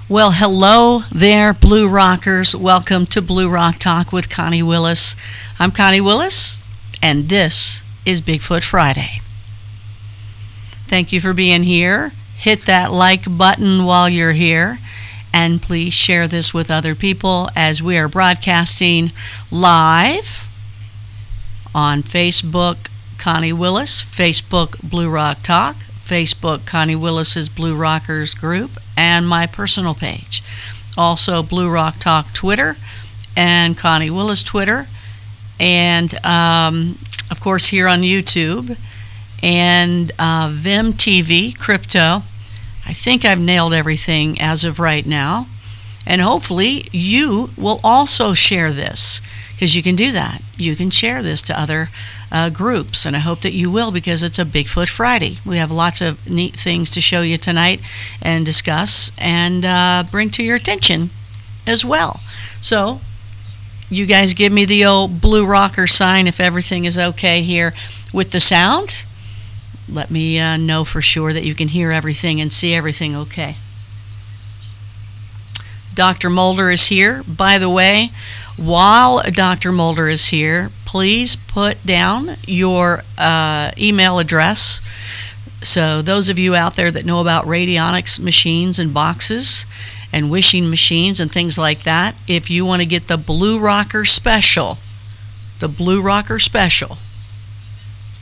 Well, hello there, Blue Rockers. Welcome to Blue Rock Talk with Connie Willis. I'm Connie Willis, and this is BigFoot Friday. Thank you for being here. Hit that like button while you're here, and please share this with other people as we are broadcasting live on Facebook, Connie Willis, Facebook, Blue Rock Talk, Facebook, Connie Willis's Blue Rockers group, and my personal page. Also, Blue Rock Talk Twitter and Connie Willis Twitter. And, of course, here on YouTube. and Vim TV, crypto. I think I've nailed everything as of right now. And hopefully you will also share this, because you can do that. You can share this to other groups, and I hope that you will, because it's a Bigfoot Friday. We have lots of neat things to show you tonight and discuss and bring to your attention as well. So you guys give me the old blue rocker sign if everything is okay here with the sound. Let me know for sure that you can hear everything and see everything okay. Dr. Mulder is here. By the way, while Dr. Mulder is here, please put down your email address. So those of you out there that know about radionics machines and boxes and wishing machines and things like that, if you want to get the Blue Rocker Special,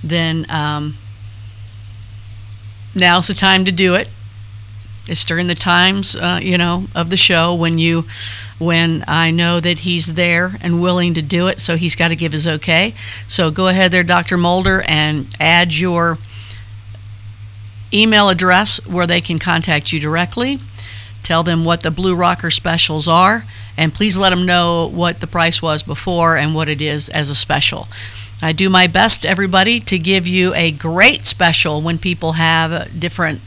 then now's the time to do it. It's during the times, of the show when I know that he's there and willing to do it, so he's got to give his okay. So go ahead there, Dr. Mulder, and add your email address where they can contact you directly. Tell them what the Blue Rocker specials are, and please let them know what the price was before and what it is as a special. I do my best, everybody, to give you a great special when people have different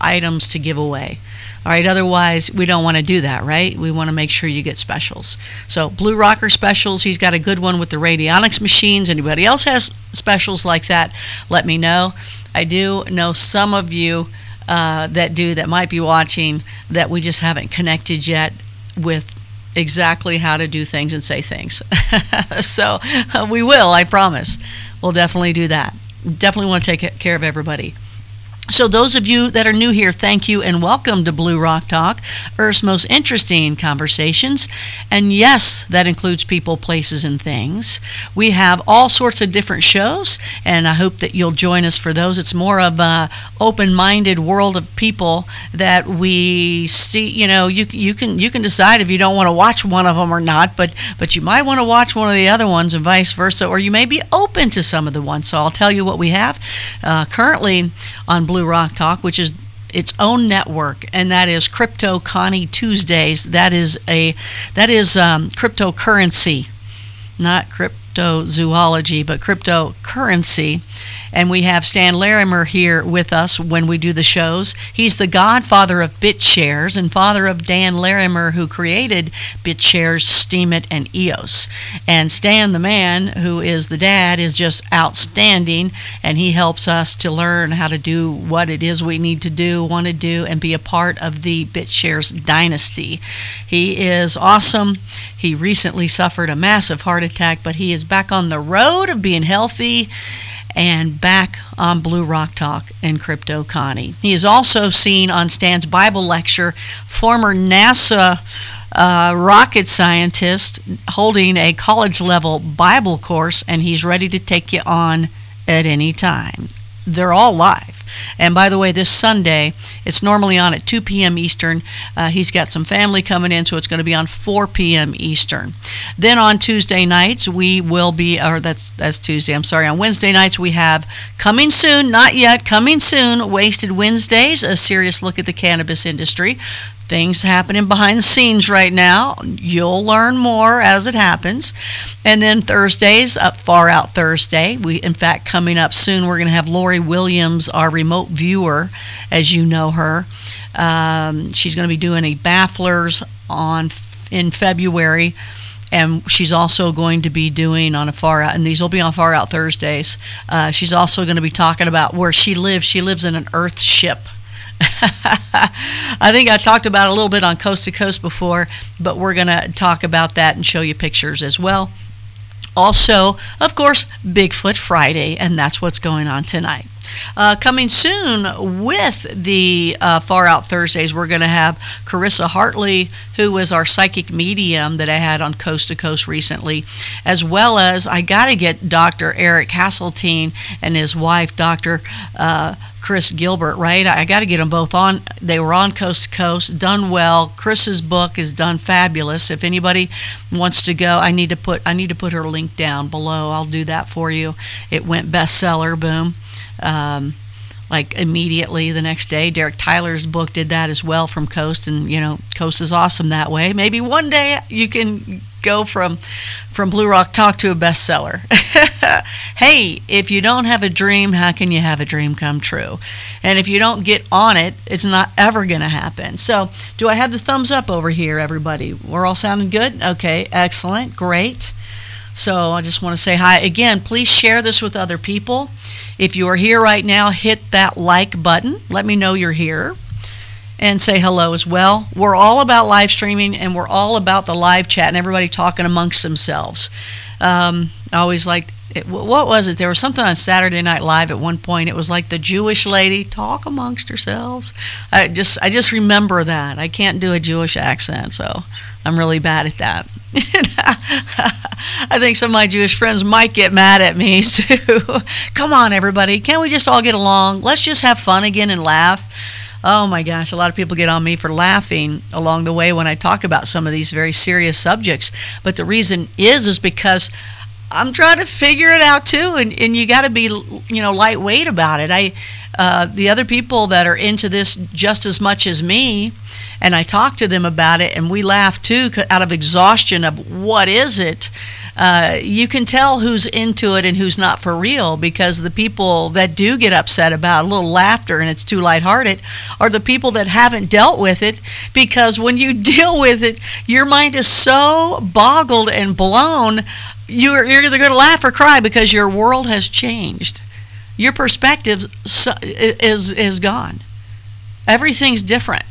items to give away. All right, otherwise we don't want to do that, right? We want to make sure you get specials. So Blue Rocker specials, he's got a good one with the radionics machines. Anybody else has specials like that, let me know. I do know some of you that might be watching that we just haven't connected yet with exactly how to do things and say things. So we will, I promise. We'll definitely do that. Definitely want to take care of everybody. So those of you that are new here, thank you and welcome to Blue Rock Talk, Earth's most interesting conversations. And yes, that includes people, places, and things. We have all sorts of different shows, and I hope that you'll join us for those. It's more of a open-minded world of people that we see. You can decide if you don't want to watch one of them or not, but you might want to watch one of the other ones and vice versa, or you may be open to some of the ones. So I'll tell you what we have currently on Blue Rock Talk, which is its own network, and that is Crypto Connie Tuesdays. That is cryptocurrency, not cryptozoology, but cryptocurrency. And we have Stan Larimer here with us when we do the shows. He's the godfather of BitShares and father of Dan Larimer, who created BitShares, Steemit, and EOS. And Stan, the man who is the dad, is just outstanding, and he helps us to learn how to do what it is we need to do, want to do, and be a part of the BitShares dynasty. He is awesome. He recently suffered a massive heart attack, but he is back on the road of being healthy and back on Blue Rock Talk and Crypto Connie. He is also seen on Stan's Bible lecture, former NASA rocket scientist holding a college-level Bible course, and he's ready to take you on at any time. They're all live. And by the way, this Sunday, it's normally on at 2 p.m. Eastern. He's got some family coming in, so it's going to be on 4 p.m. Eastern. Then on Tuesday nights, we will be, or that's Tuesday, I'm sorry. On Wednesday nights, we have coming soon, not yet, coming soon, Wasted Wednesdays, a serious look at the cannabis industry. Things happening behind the scenes right now. You'll learn more as it happens. And then Thursdays, Far Out Thursday. In fact, coming up soon, we're going to have Lori Williams, our remote viewer, as you know her. She's going to be doing a Bafflers in February. And she's also going to be doing on a Far Out, and these will be on Far Out Thursdays. She's also going to be talking about where she lives. She lives in an Earth ship. I think I talked about it a little bit on Coast to Coast before, but we're going to talk about that and show you pictures as well. Also, of course, Bigfoot Friday, and that's what's going on tonight. Coming soon with the Far Out Thursdays, we're going to have Carissa Hartley, who was our psychic medium that I had on Coast to Coast recently, as well as I got to get Dr. Eric Hasseltine and his wife, Dr. Chris Gilbert, right? I got to get them both on. They were on Coast to Coast, done well. Chris's book is done fabulous. If anybody wants to go, I need to put her link down below. I'll do that for you. It went bestseller, boom. like immediately the next day. Derek Tyler's book did that as well from Coast, and Coast is awesome that way. Maybe one day you can go from Blue Rock Talk to a bestseller. Hey, if you don't have a dream, how can you have a dream come true? And if you don't get on it, it's not ever going to happen. So do I have the thumbs up over here, everybody? We're all sounding good? Okay, excellent, great. So I just want to say hi again. Please share this with other people. If you are here right now, hit that like button. Let me know you're here. And say hello as well. We're all about live streaming, and we're all about the live chat and everybody talking amongst themselves. I always liked it. What was it? There was something on Saturday Night Live at one point. It was like the Jewish lady talk amongst herselves. I just remember that. I can't do a Jewish accent, so I'm really bad at that. I think some of my Jewish friends might get mad at me too. Come on, everybody. Can't we just all get along? Let's just have fun again and laugh. Oh my gosh, a lot of people get on me for laughing along the way when I talk about some of these very serious subjects. But the reason is because I'm trying to figure it out too, and you got to be, lightweight about it. The other people that are into this just as much as me, and I talk to them about it, and we laugh too out of exhaustion of what is it. You can tell who's into it and who's not for real, because the people that do get upset about a little laughter and it's too lighthearted are the people that haven't dealt with it, because when you deal with it, your mind is so boggled and blown, you're either going to laugh or cry because your world has changed. Your perspective is gone. Everything's different.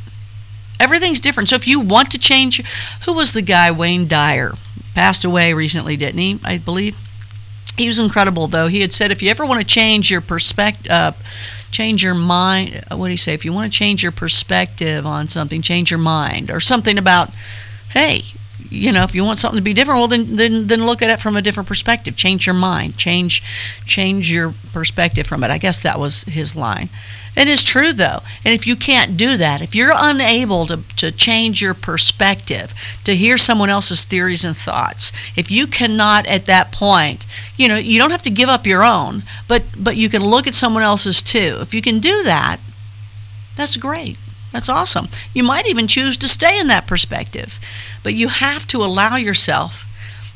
Everything's different. So if you want to change, who was the guy, Wayne Dyer? Passed away recently, didn't he? I believe. He was incredible, though. He had said, if you ever want to change your perspective, change your mind. What do you say? If you want to change your perspective on something, change your mind, or something about, hey, if you want something to be different, well, then look at it from a different perspective. Change your mind. Change your perspective from it. I guess that was his line. It is true, though. And if you can't do that, if you're unable to change your perspective, to hear someone else's theories and thoughts, if you cannot at that point, you don't have to give up your own, but you can look at someone else's too. If you can do that, that's great. That's awesome. You might even choose to stay in that perspective, but you have to allow yourself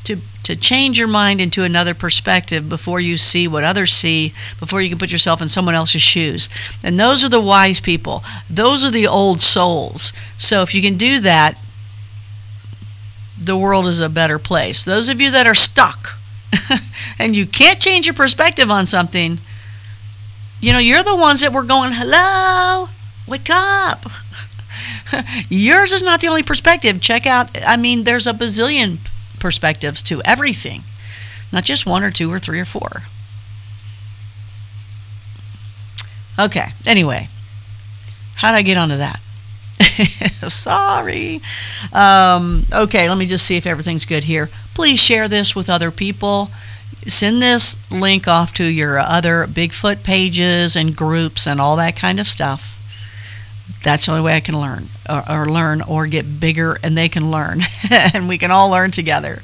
to change your mind into another perspective before you see what others see, before you can put yourself in someone else's shoes. And those are the wise people. Those are the old souls. So if you can do that, the world is a better place. Those of you that are stuck and you can't change your perspective on something, you're the ones that were going, hello, wake up. Yours is not the only perspective. Check out, there's a bazillion perspectives to everything, not just one or two or three or four. Okay, anyway, how did I get onto that? Sorry. Okay, let me just see if everything's good here. Please share this with other people. Send this link off to your other Bigfoot pages and groups and all that kind of stuff. That's the only way I can learn or get bigger, and they can learn. And we can all learn together.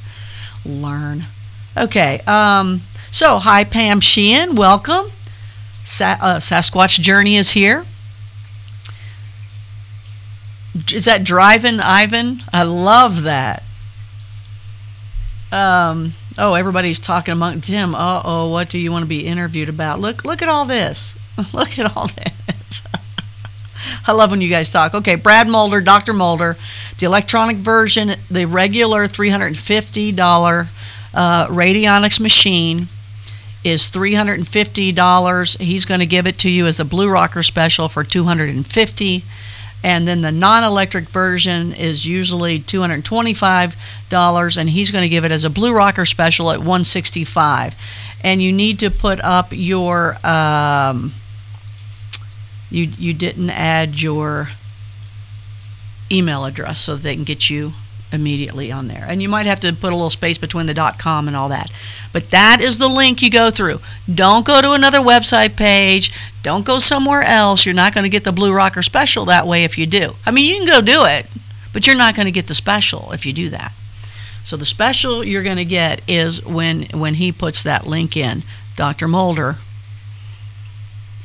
Okay. So, hi, Pam Sheehan. Welcome. Sasquatch Journey is here. Is that Driving Ivan? I love that. Everybody's talking among Tim. What do you want to be interviewed about? Look at all this. Look at all this. I love when you guys talk. Okay, Brad Mulder, Dr. Mulder, the electronic version, the regular $350 radionics machine is $350. He's going to give it to you as a Blue Rocker special for $250. And then the non-electric version is usually $225, and he's going to give it as a Blue Rocker special at $165. And you need to put up your you didn't add your email address so that they can get you immediately on there. And you might have to put a little space between the .com and all that. But that is the link you go through. Don't go to another website page. Don't go somewhere else. You're not going to get the Blue Rocker special that way if you do. You can go do it, but you're not going to get the special if you do that. So the special you're going to get is when he puts that link in. Dr. Mulder.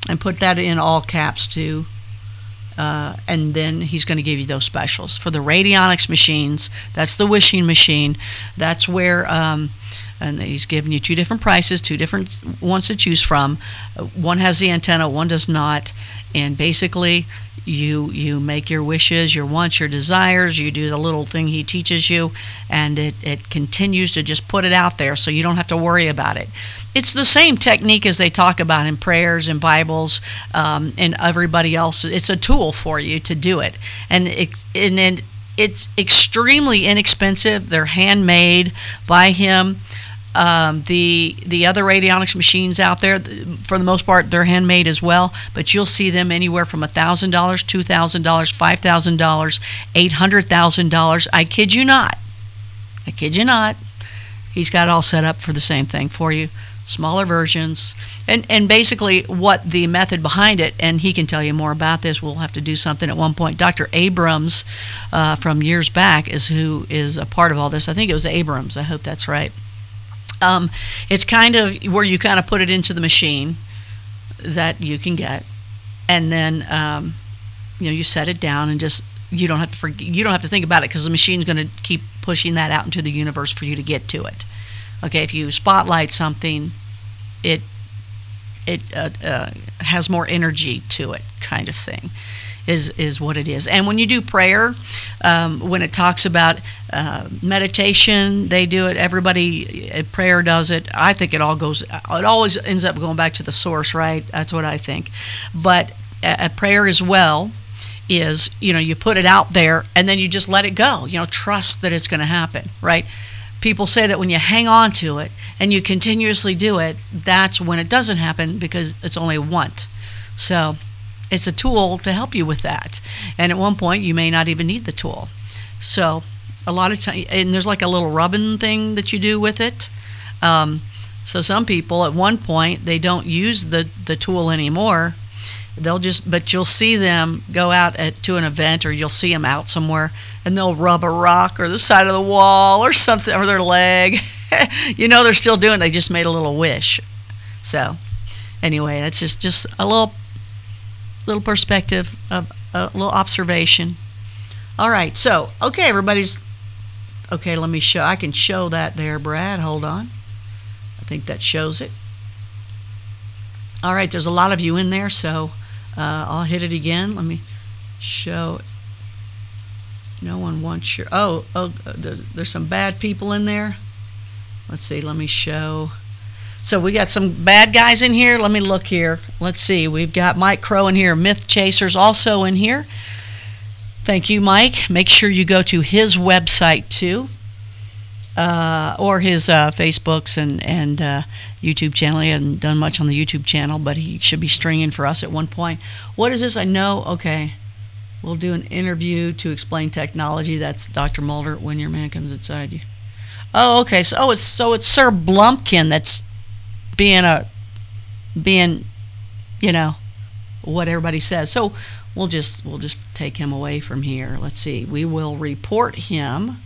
and put that in all caps too. And then he's going to give you those specials. For the radionics machines, that's the wishing machine. That's where, and he's giving you 2 different prices, 2 different ones to choose from. One has the antenna, one does not. And basically, you make your wishes, your wants, your desires. You do the little thing he teaches you, and it continues to just put it out there so you don't have to worry about it. It's the same technique as they talk about in prayers and Bibles and everybody else. It's a tool for you to do it. And it's extremely inexpensive. They're handmade by him. The other radionics machines out there, for the most part, they're handmade as well, but you'll see them anywhere from $1,000, $2,000, $5,000, $800,000. I kid you not. I kid you not. He's got it all set up for the same thing for you. Smaller versions, and basically what the method behind it, and he can tell you more about this. We'll have to do something at one point. Dr. Abrams from years back is who is a part of all this. I think it was Abrams. I hope that's right. It's kind of where you kind of put it into the machine that you can get, and then you set it down, and just you don't have to think about it, because the machine's going to keep pushing that out into the universe for you to get to it. Okay, if you spotlight something, it has more energy to it, kind of thing, is what it is. And when you do prayer, when it talks about meditation, they do it. Everybody at prayer does it. I think it always ends up going back to the source, right? That's what I think. But at prayer as well is, you put it out there and then you just let it go. Trust that it's going to happen, right? People say that when you hang on to it and you continuously do it, that's when it doesn't happen, because it's only a want. So it's a tool to help you with that. And at one point, you may not even need the tool. So a lot of time, and there's like a little rubbing thing that you do with it. So some people at one point, they don't use the tool anymore. But you'll see them go out to an event, or you'll see them out somewhere, and they'll rub a rock or the side of the wall or something, or their leg. They're still doing it. They just made a little wish. So anyway, that's just a little perspective, of a little observation. All right, so okay, let me show. I can show that there, Brad. Hold on. I think that shows it. All right, there's a lot of you in there, so I'll hit it again. Let me show. No one wants your. There's some bad people in there. Let's see. Let me show. So we got some bad guys in here. Let me look here. Let's see. We've got Mike Crow in here. Myth Chasers also in here. Thank you, Mike. Make sure you go to his website too, or his Facebooks and YouTube channel. He hasn't done much on the YouTube channel, but he should be stringing for us at one point. What is this? I know. Okay. We'll do an interview to explain technology. That's Dr. Mulder. When your man comes inside you. Oh, okay. So it's Sir Blumpkin that's being what everybody says. So we'll just take him away from here. Let's see. We will report him.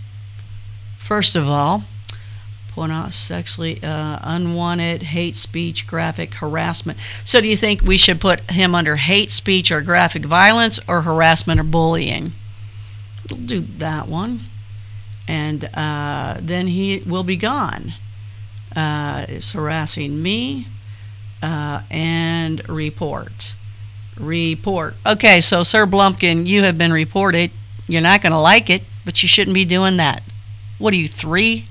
First of all, point out sexually unwanted, hate speech, graphic harassment. So do you think we should put him under hate speech or graphic violence, or harassment or bullying? We'll do that one. And then he will be gone. It's harassing me, and report. Report. Okay, so Sir Blumpkin, you have been reported. You're not going to like it, but you shouldn't be doing that. What are you, 3?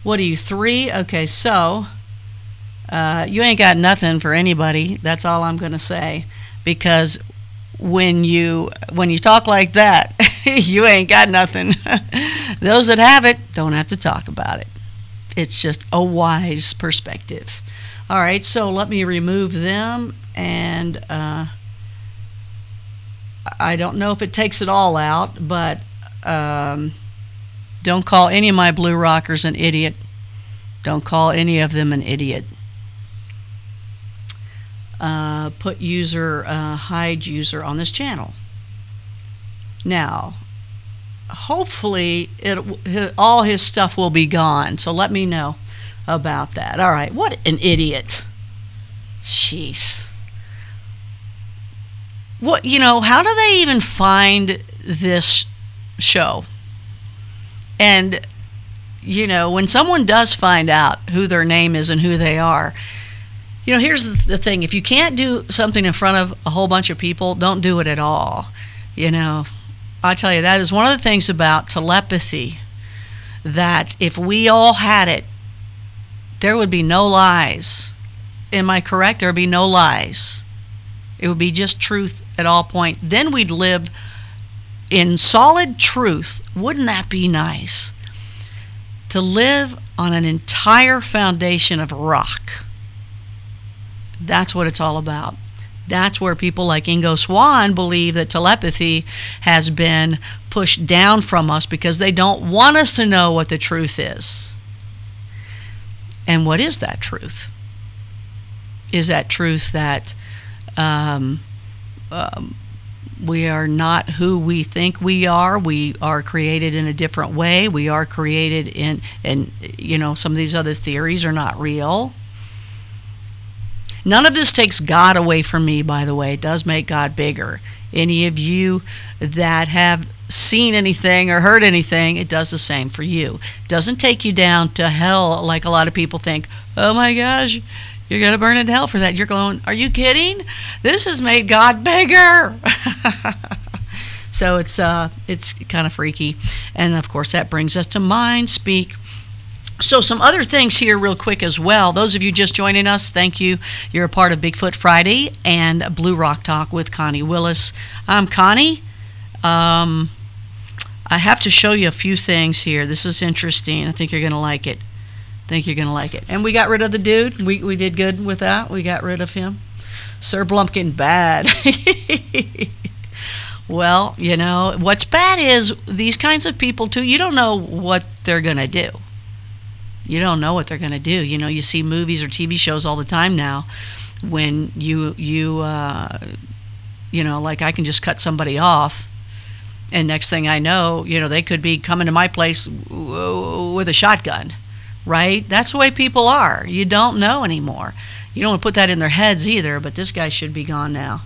What are you, 3? Okay, so you ain't got nothing for anybody. That's all I'm going to say, because when you talk like that, you ain't got nothing. Those that have it don't have to talk about it. It's just a wise perspective. All right, so let me remove them, and I don't know if it takes it all out, but don't call any of my blue rockers an idiot. Don't call any of them an idiot. Put user, hide user on this channel. Now, hopefully all his stuff will be gone, so let me know about that. All right, what an idiot. Jeez. what, how do they even find this show? And, when someone does find out who their name is and who they are, here's the thing. If you can't do something in front of a whole bunch of people, don't do it at all. I tell you, that is one of the things about telepathy, that if we all had it, there would be no lies. Am I correct? There would be no lies. It would be just truth at all point. Then we'd live in solid truth. Wouldn't that be nice? To live on an entire foundation of rock. That's what it's all about. That's where people like Ingo Swann believe that telepathy has been pushed down from us because they don't want us to know what the truth is. And what is that truth? Is that truth that we are not who we think we are? We are created in a different way. We are created in, some of these other theories are not real. None of this takes God away from me, by the way. It does make God bigger. Any of you that have seen anything or heard anything, it does the same for you. It doesn't take you down to hell like a lot of people think. Oh my gosh, you're going to burn in hell for that. You're going, are you kidding? This has made God bigger. So it's kind of freaky. And of course that brings us to Mind Speak. So some other things here real quick as well. Those of you just joining us, thank you. You're a part of BigFoot Friday and Blue Rock Talk with Connie Willis. I'm Connie. I have to show you a few things here. This is interesting. I think you're going to like it. And we got rid of the dude. We did good with that. We got rid of him. Sir Blumpkin, bad. Well, what's bad is these kinds of people, too, you don't know what they're going to do. You don't know what they're going to do. You see movies or TV shows all the time now when like I can just cut somebody off, and next thing I know, they could be coming to my place with a shotgun, right? That's the way people are. You don't know anymore. You don't want to put that in their heads either, but this guy should be gone now.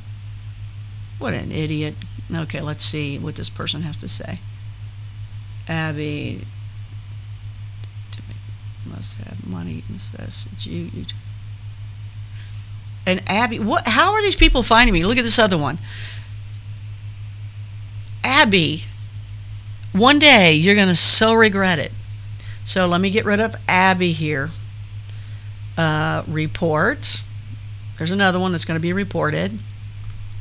What an idiot. Okay, let's see what this person has to say. Abby... must have money. And Abby, how are these people finding me? Look at this other one. Abby, one day you're going to so regret it. So let me get rid of Abby here. Report. There's another one that's going to be reported.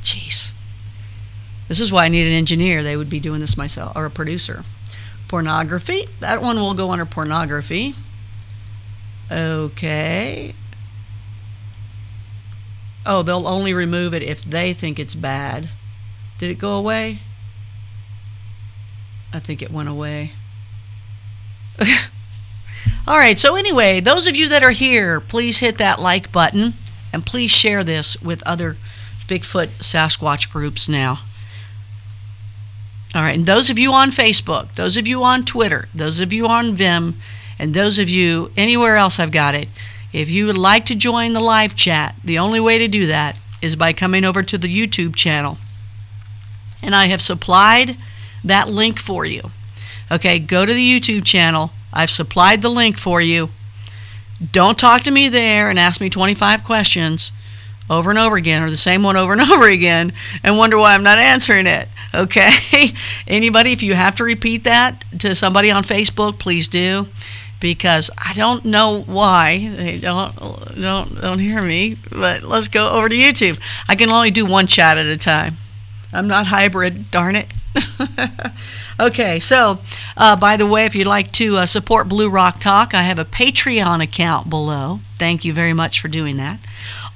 Jeez. This is why I need an engineer. They would be doing this myself, or a producer. Pornography. That one will go under pornography. Okay. Oh, they'll only remove it if they think it's bad. Did it go away? I think it went away. All right, so anyway, those of you that are here, please hit that like button and please share this with other Bigfoot Sasquatch groups now. All right, and those of you on Facebook, those of you on Twitter, those of you on Vim, and those of you anywhere else I've got it, if you would like to join the live chat, the only way to do that is by coming over to the YouTube channel. And I have supplied that link for you. Okay, go to the YouTube channel. I've supplied the link for you. Don't talk to me there and ask me 25 questions over and over again, or the same one over and over again, and wonder why I'm not answering it. Okay? Anybody, if you have to repeat that to somebody on Facebook, please do. Because I don't know why they don't hear me, but let's go over to YouTube. I can only do one chat at a time. I'm not hybrid, darn it. Okay, so by the way, if you'd like to support Blue Rock Talk, I have a Patreon account below. Thank you very much for doing that.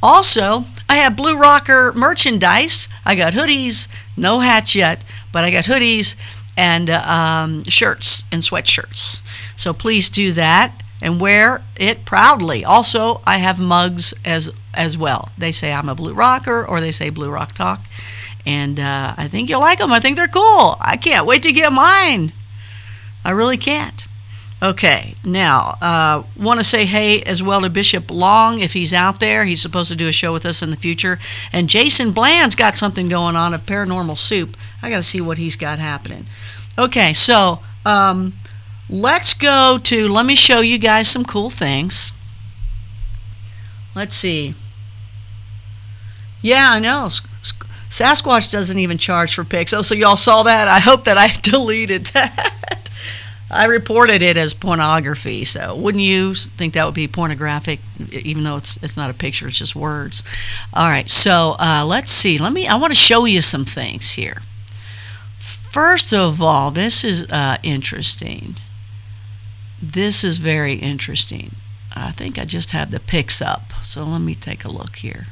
Also, I have Blue Rocker merchandise. I got hoodies, no hats yet, but I got hoodies and shirts and sweatshirts. So please do that and wear it proudly. Also, I have mugs as well. They say I'm a Blue Rocker, or they say Blue Rock Talk. And I think you'll like them. I think they're cool. I can't wait to get mine. I really can't. Okay, now, want to say hey as well to Bishop Long if he's out there. He's supposed to do a show with us in the future. And Jason Bland's got something going on, a paranormal soup. I got to see what he's got happening. Okay, so let's go to, let me show you guys some cool things. Let's see. Yeah, I know. Sasquatch doesn't even charge for pics. Oh, so y'all saw that? I hope that I deleted that. I reported it as pornography, so wouldn't you think that would be pornographic, even though it's not a picture, it's just words? All right, so let's see. I want to show you some things here. First of all, this is interesting. This is very interesting. I think I just have the pics up, so let me take a look here.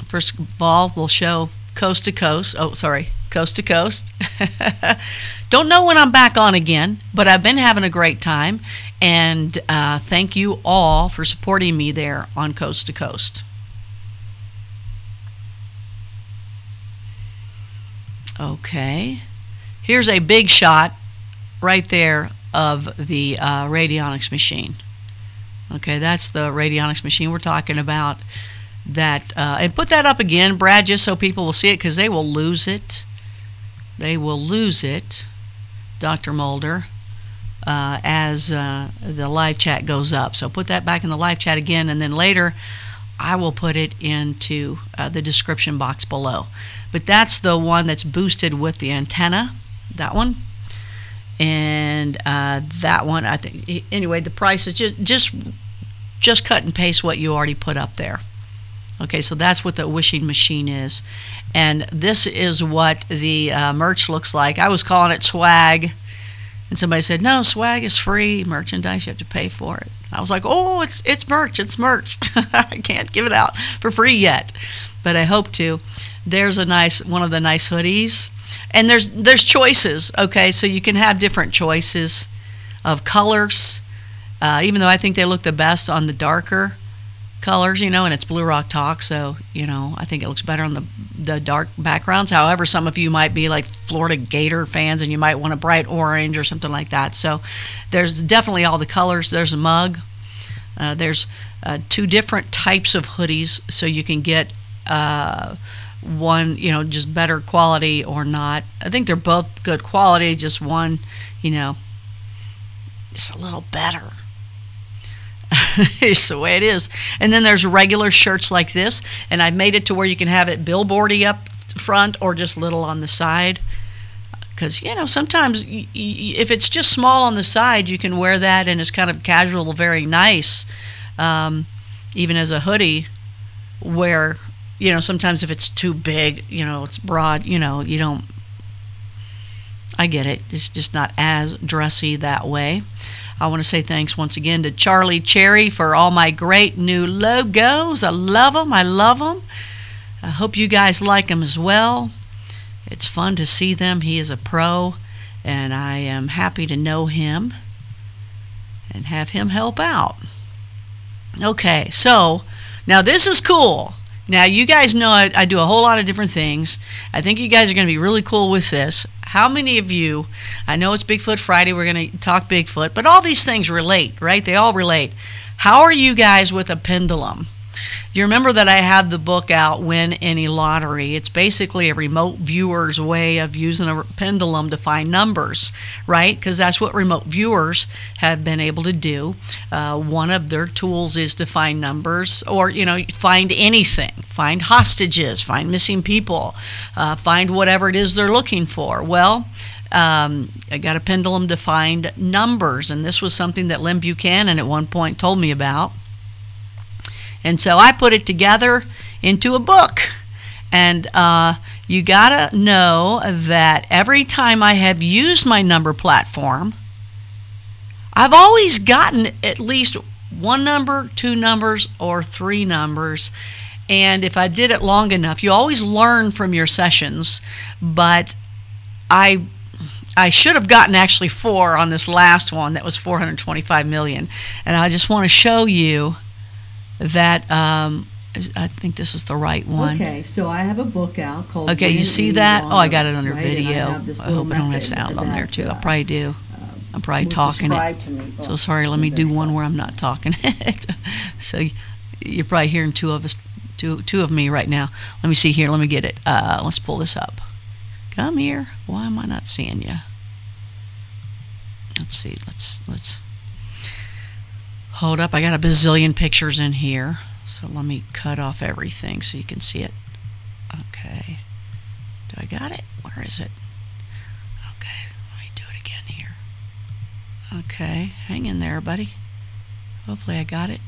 First of all, we'll show coast to coast. Oh, sorry, coast to coast. Don't know when I'm back on again, but I've been having a great time, and thank you all for supporting me there on coast to coast. Okay, here's a big shot right there of the radionics machine. Okay, that's the radionics machine we're talking about. That and put that up again, Brad, just so people will see it, because they will lose it. They will lose it, Dr. Mulder, as the live chat goes up. So put that back in the live chat again, and then later I will put it into the description box below. But that's the one that's boosted with the antenna, that one. And that one, I think, anyway, the price is just cut and paste what you already put up there. Okay, so that's what the wishing machine is. And this is what the merch looks like. I was calling it swag, and somebody said, no, swag is free. Merchandise, you have to pay for it. I was like, oh, it's merch, it's merch. I can't give it out for free yet, but I hope to. There's one of the nice hoodies. And there's choices, okay? So you can have different choices of colors, even though I think they look the best on the darker colors, you know, and it's Blue Rock Talk, so, you know, I think it looks better on the dark backgrounds. However, some of you might be like Florida Gator fans and you might want a bright orange or something like that. So there's definitely all the colors. There's a mug. There's 2 different types of hoodies, so you can get one, you know, just better quality or not. I think they're both good quality, just one, you know, just a little better. It's the way it is. And then there's regular shirts like this, and I've made it to where you can have it billboardy up front or just little on the side, because, you know, sometimes if it's just small on the side, you can wear that and it's kind of casual, very nice, even as a hoodie, where, you know, sometimes if it's too big, you know, it's broad, you know, you don't, I get it, it's just not as dressy that way. I want to say thanks once again to Charlie Cherry for all my great new logos. I love them. I love them. I hope you guys like them as well. It's fun to see them. He is a pro, and I am happy to know him and have him help out. Okay, so now this is cool. Now, you guys know I do a whole lot of different things. I think you guys are going to be really cool with this. How many of you, I know it's BigFoot Friday, we're going to talk Bigfoot, but all these things relate, right? They all relate. How are you guys with a pendulum? You remember that I have the book out, Win Any Lottery. It's basically a remote viewer's way of using a pendulum to find numbers, right? Because that's what remote viewers have been able to do. One of their tools is to find numbers, or, you know, find anything. Find hostages, find missing people, find whatever it is they're looking for. Well, I got a pendulum to find numbers, and this was something that Lynn Buchanan at one point told me about. And so I put it together into a book. And you gotta know that every time I have used my number platform, I've always gotten at least 1 number, 2 numbers, or 3 numbers. And if I did it long enough, you always learn from your sessions. But I should have gotten actually 4 on this last one. That was 425 million. And I just want to show you that I think this is the right one. Okay, so I have a book out called... Okay, you see that? Oh, I got it under video. I hope I don't have sound on there too. I probably do. I'm probably talking it. So sorry, let me do one where I'm not talking it. So you're probably hearing two of me right now. Let me see here. Let me get it. Let's pull this up. Come here. Why am I not seeing you? Let's see. Let's hold up. I got a bazillion pictures in here. So let me cut off everything so you can see it. Okay. Do I got it? Where is it? Okay, let me do it again here. Okay, hang in there, buddy. Hopefully I got it.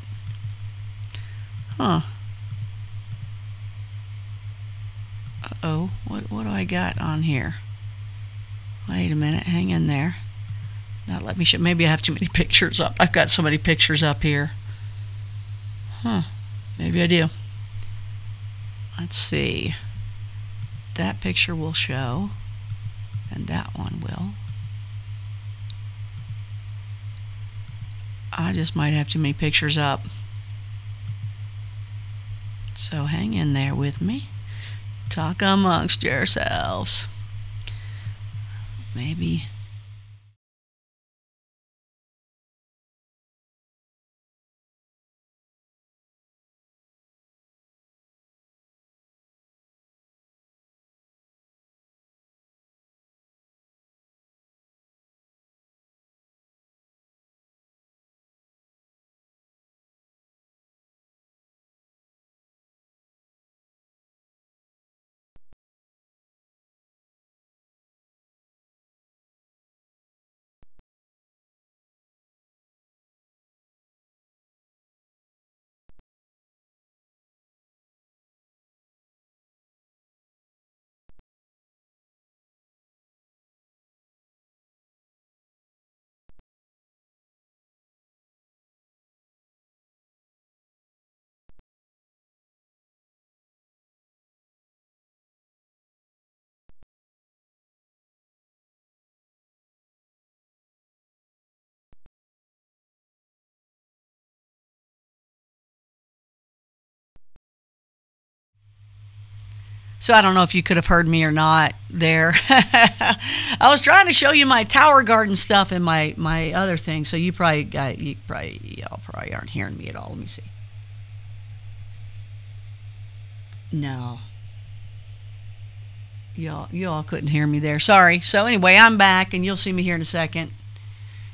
Huh. Uh-oh, what do I got on here? Wait a minute, hang in there. Not let me show. Maybe I have too many pictures up. I've got so many pictures up here. Huh. Maybe I do. Let's see. That picture will show, and that one will. I just might have too many pictures up. So hang in there with me. Talk amongst yourselves. Maybe. So I don't know if you could have heard me or not there. I was trying to show you my tower garden stuff and my other thing. So y'all probably aren't hearing me at all. Let me see. No. Y'all couldn't hear me there. Sorry. So anyway, I'm back, and you'll see me here in a second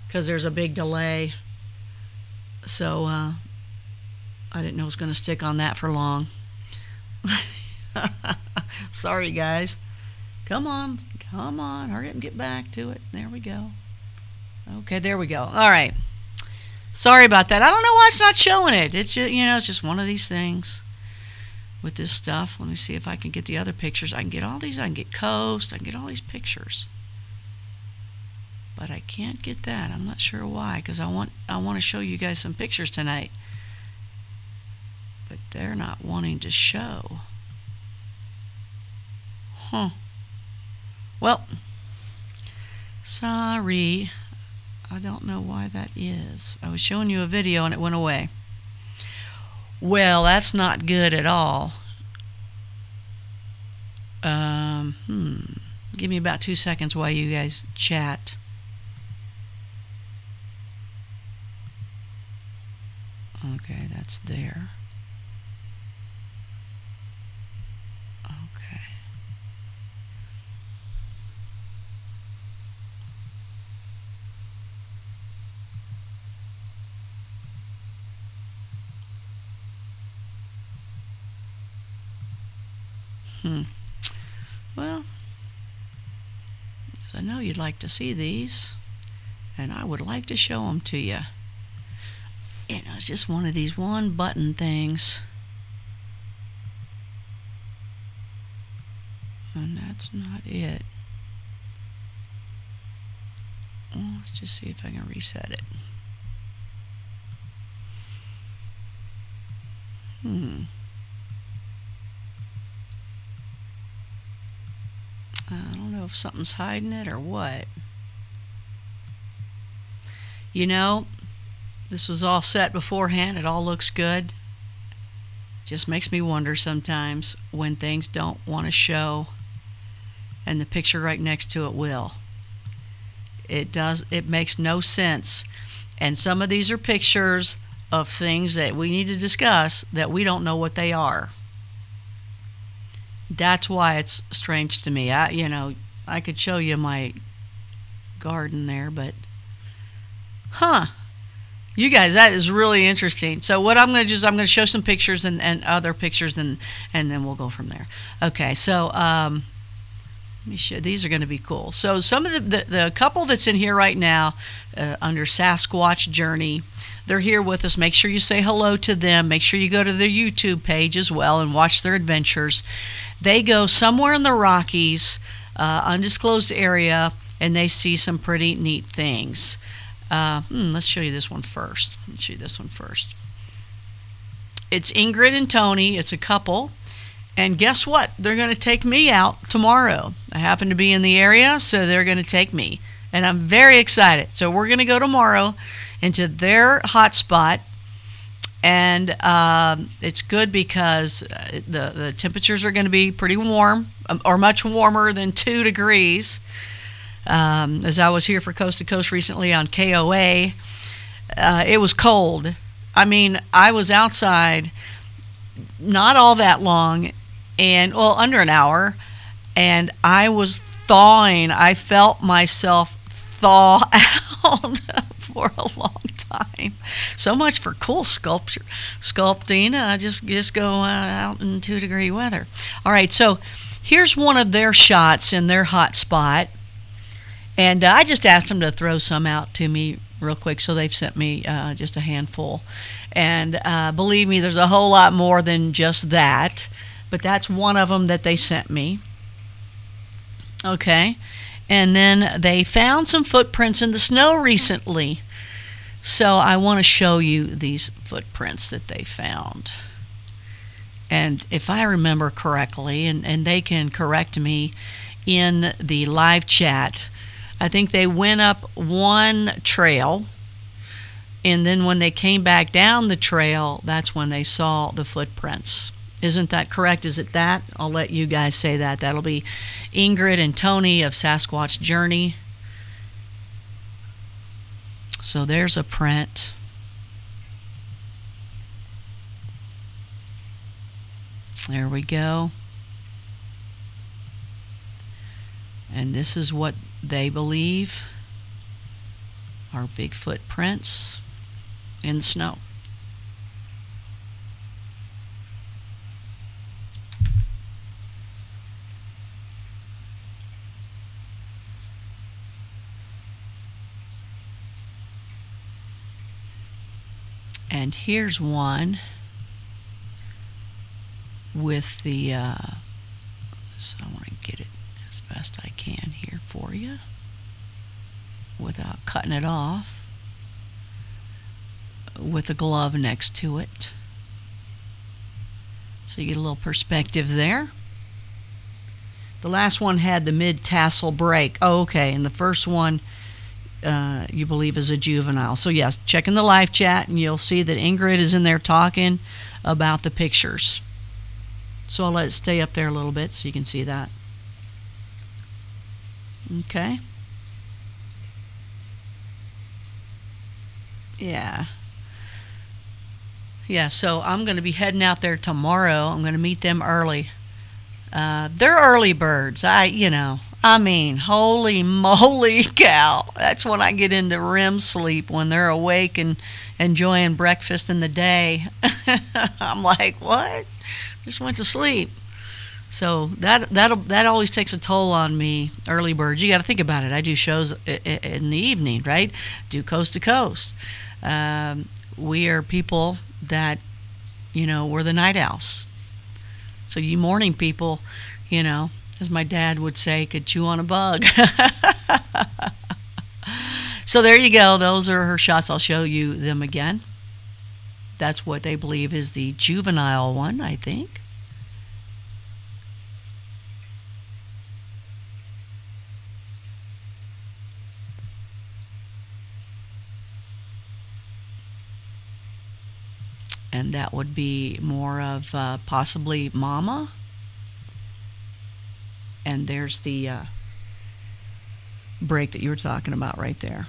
because there's a big delay. So I didn't know it was going to stick on that for long. Sorry, guys. Come on, hurry up and get back to it. There we go. Okay, there we go. All right. Sorry about that. I don't know why it's not showing it. It's just, it's just one of these things with this stuff. Let me see if I can get the other pictures. I can get all these. I can get coast. I can get all these pictures. But I can't get that. I'm not sure why, because I want to show you guys some pictures tonight. But they're not wanting to show. Huh. Well, sorry. I don't know why that is. I was showing you a video and it went away. Well, that's not good at all. Give me about 2 seconds while you guys chat. Okay, that's there. Well, I know you'd like to see these, and I would like to show them to you. It's just one of these one button things. And that's not it. Well, let's just see if I can reset it. I don't know if something's hiding it or what. This was all set beforehand. It all looks good. Just makes me wonder sometimes when things don't want to show and the picture right next to it will. It makes no sense. And some of these are pictures of things that we need to discuss that we don't know what they are. That's why it's strange to me. I could show you my garden there, but you guys, that is really interesting. So what I'm going to do is I'm going to show some pictures and other pictures, and then we'll go from there. Okay, so let me show. These are going to be cool. So some of the couple that's in here right now under Sasquatch Journey, they're here with us. Make sure you say hello to them. Make sure you go to their YouTube page as well and watch their adventures. They go somewhere in the Rockies, undisclosed area, and they see some pretty neat things. Let's show you this one first. Let's show you this one first. It's Ingrid and Tony. It's a couple. And guess what? They're going to take me out tomorrow. I happen to be in the area, so they're going to take me. And I'm very excited. So we're going to go tomorrow into their hotspot. And it's good because the temperatures are going to be pretty warm, or much warmer than 2 degrees. As I was here for Coast to Coast recently on KOA, it was cold. I mean, I was outside not all that long, and under an hour, and I was thawing. I felt myself thaw out for a long time. So much for cool sculpting. Just go out in 2-degree weather. All right, so here's one of their shots in their hot spot. And I just asked them to throw some out to me real quick, so they've sent me just a handful. And believe me, there's a whole lot more than just that, but that's one of them that they sent me. Okay, and then they found some footprints in the snow recently. So I want to show you these footprints that they found. And if I remember correctly, and they can correct me in the live chat, I think they went up one trail, and then when they came back down the trail, that's when they saw the footprints. Isn't that correct? Is it that? I'll let you guys say that. That'll be Ingrid and Tony of Sasquatch Journey. So there's a print. There we go. And this is what they believe are Bigfoot prints in the snow. And here's one with the, so I want to get it as best I can here for you without cutting it off, with a glove next to it. So you get a little perspective there. The last one had the mid-tassel break. Oh, okay, and the first one you believe is a juvenile. So yes, check in the live chat and you'll see that Ingrid is in there talking about the pictures. So I'll let it stay up there a little bit so you can see that. Okay. Yeah. Yeah, so I'm going to be heading out there tomorrow. I'm going to meet them early. They're early birds. I mean, holy moly cow. That's when I get into REM sleep, when they're awake and enjoying breakfast in the day. I'm like, what? Just went to sleep. So that always takes a toll on me, early birds. You got to think about it. I do shows in the evening, right? Do coast to coast. We are people that, we're the night owls. So you morning people, as my dad would say, could chew on a bug. So there you go. Those are her shots. I'll show you them again. That's what they believe is the juvenile one, I think. And That would be more of possibly Mama. And there's the break that you were talking about right there.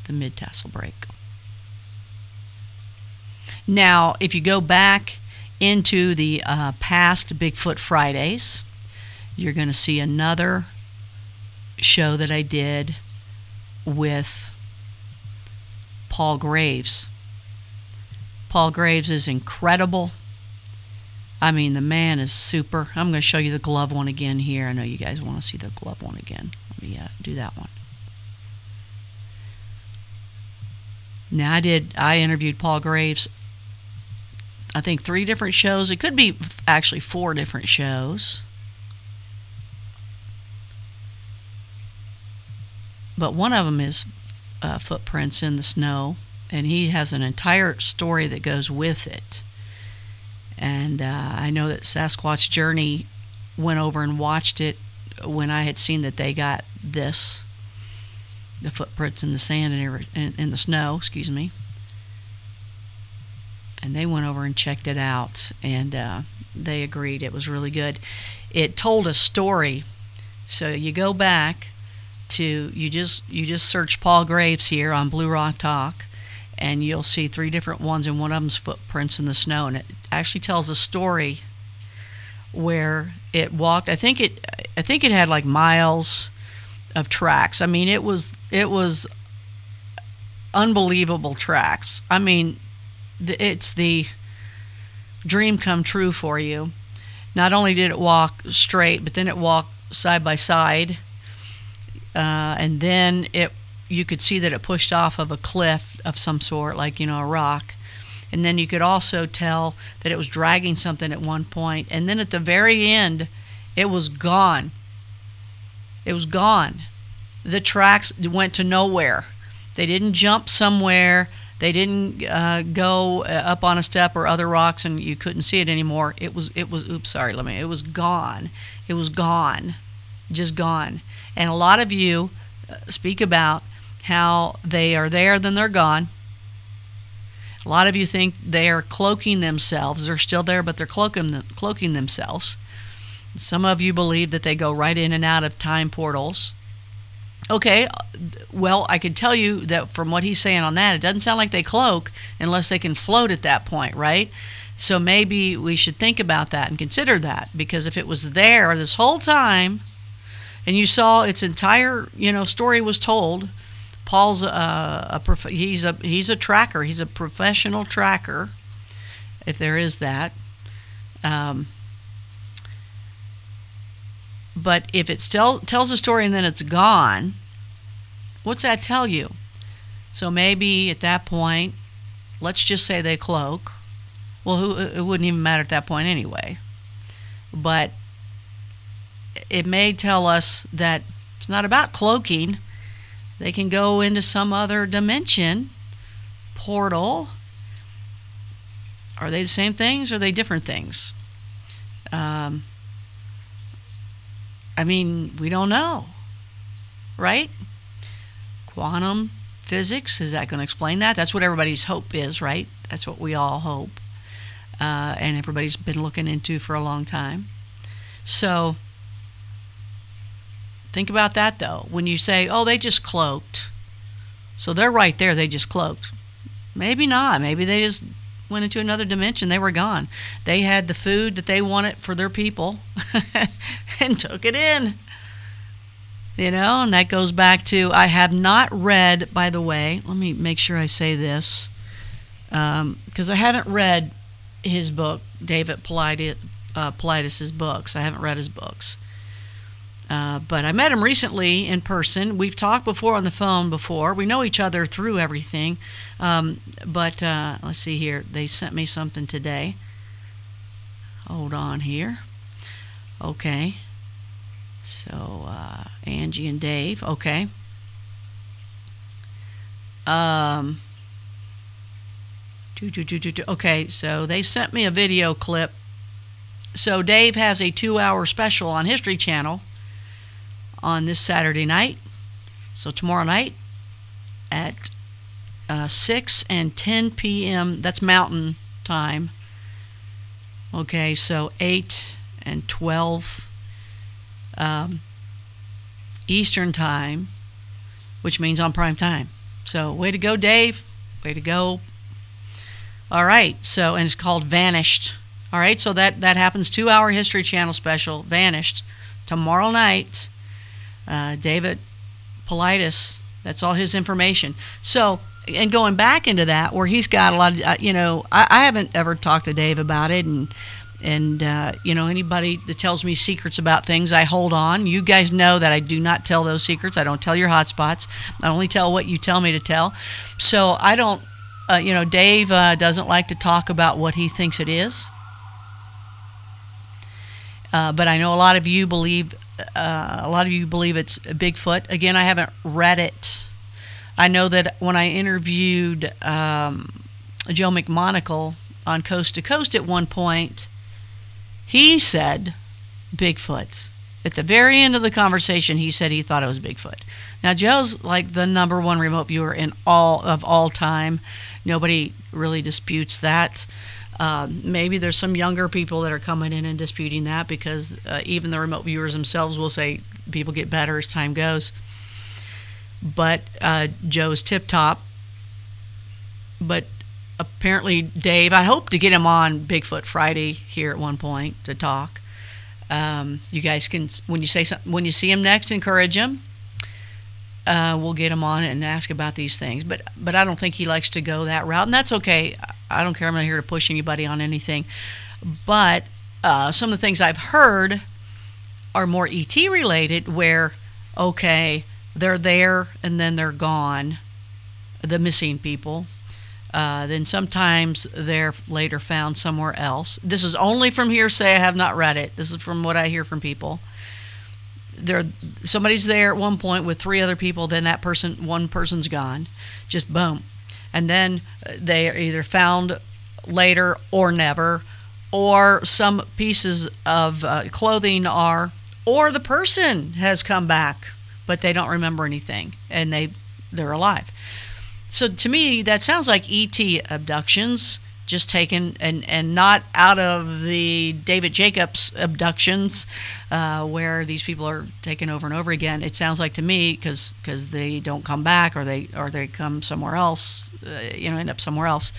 The mid-tassel break. Now, if you go back into the past BigFoot Fridays, you're going to see another show that I did with Paul Graves. Paul Graves is incredible. I mean, the man is super. I'm going to show you the glove one again here. I know you guys want to see the glove one again. Let me do that one. Now, I interviewed Paul Graves, I think 3 different shows. It could be actually 4 different shows. But one of them is footprints in the snow, and he has an entire story that goes with it. And I know that Sasquatch Journey went over and watched it when I had seen that they got this, the footprints in the sand and in the snow, excuse me. And they went over and checked it out, and they agreed it was really good. It told a story. So you go back to, you just search Paul Graves here on Blue Rock Talk, and you'll see 3 different ones, and one of them's footprints in the snow, and it actually tells a story where it walked. I think it had like miles of tracks. I mean, it was unbelievable tracks. I mean, it's the dream come true for you. Not only did it walk straight, but then it walked side by side, and then you could see that it pushed off of a cliff of some sort, like, a rock. And then you could also tell that it was dragging something at one point. And then at the very end, it was gone. It was gone. The tracks went to nowhere. They didn't jump somewhere. They didn't go up on a step or other rocks and you couldn't see it anymore. It was gone. It was gone. Just gone. And a lot of you speak about how they are there, then they're gone. A lot of you think they are cloaking themselves. They're still there, but they're cloaking themselves. Some of you believe that they go right in and out of time portals. Okay, well, I can tell you that from what he's saying on that, it doesn't sound like they cloak unless they can float at that point, right? So maybe we should think about that and consider that, because if it was there this whole time and you saw its entire, story was told, Paul's he's a tracker. He's a professional tracker, if there is that. But if it still tells a story and then it's gone, what's that tell you? So maybe at that point, let's just say they cloak. Well, it wouldn't even matter at that point anyway. But it may tell us that it's not about cloaking. They can go into some other dimension, portal. Are they the same things or are they different things? I mean, we don't know, right? Quantum physics, is that going to explain that? That's what everybody's hope is, right? That's what we all hope. And everybody's been looking into for a long time. So think about that, though. When you say, oh, they just cloaked. So they're right there, they just cloaked. Maybe not. Maybe they just went into another dimension. They were gone. They had the food that they wanted for their people and took it in. And that goes back to, I have not read, by the way, let me make sure I say this, because I haven't read his book, David Paulides' books. I haven't read his books. But I met him recently in person. We've talked before on the phone before. We know each other through everything. But let's see here. They sent me something today. Hold on here. Okay. So Angie and Dave. Okay. Okay, so they sent me a video clip. So Dave has a 2-hour special on History Channel on this Saturday night. So tomorrow night at 6 and 10 p.m. That's Mountain Time. Okay, so 8 and 12 Eastern Time, which means on prime time. So way to go, Dave. Way to go. All right, so, and it's called Vanished. All right, so that happens. 2-hour History Channel special, Vanished, tomorrow night. David Politis, that's all his information. So, and going back into that, where he's got a lot of, I haven't ever talked to Dave about it, and anybody that tells me secrets about things, I hold on. You guys know that I do not tell those secrets. I don't tell your hotspots. I only tell what you tell me to tell. So I don't, Dave doesn't like to talk about what he thinks it is. But I know a lot of you believe it's Bigfoot. Again, I haven't read it. I know that when I interviewed Joe McMonagle on Coast to Coast at one point, he said Bigfoot. At the very end of the conversation, he said he thought it was Bigfoot. Now, Joe's like the #1 remote viewer in all time. Nobody really disputes that. Maybe there's some younger people that are coming in and disputing that, because even the remote viewers themselves will say people get better as time goes. But Joe's tip-top. But apparently Dave, I hope to get him on BigFoot Friday here at one point to talk. You guys can, when you see him next, encourage him. We'll get him on and ask about these things. But I don't think he likes to go that route, and that's okay. I don't care. I'm not here to push anybody on anything. But some of the things I've heard are more ET related, where, okay, they're there and then they're gone, the missing people. Then sometimes they're later found somewhere else. This is only from hearsay. I have not read it. This is from what I hear from people. Somebody's there at one point with 3 other people, then one person's gone. Just boom. And then they are either found later or never, or some pieces of clothing or the person has come back, but they don't remember anything, and they're alive. So to me, that sounds like ET abductions, just taken, and not out of the David Jacobs abductions, where these people are taken over and over again. It sounds like to me, because they don't come back, or they come somewhere else, end up somewhere else.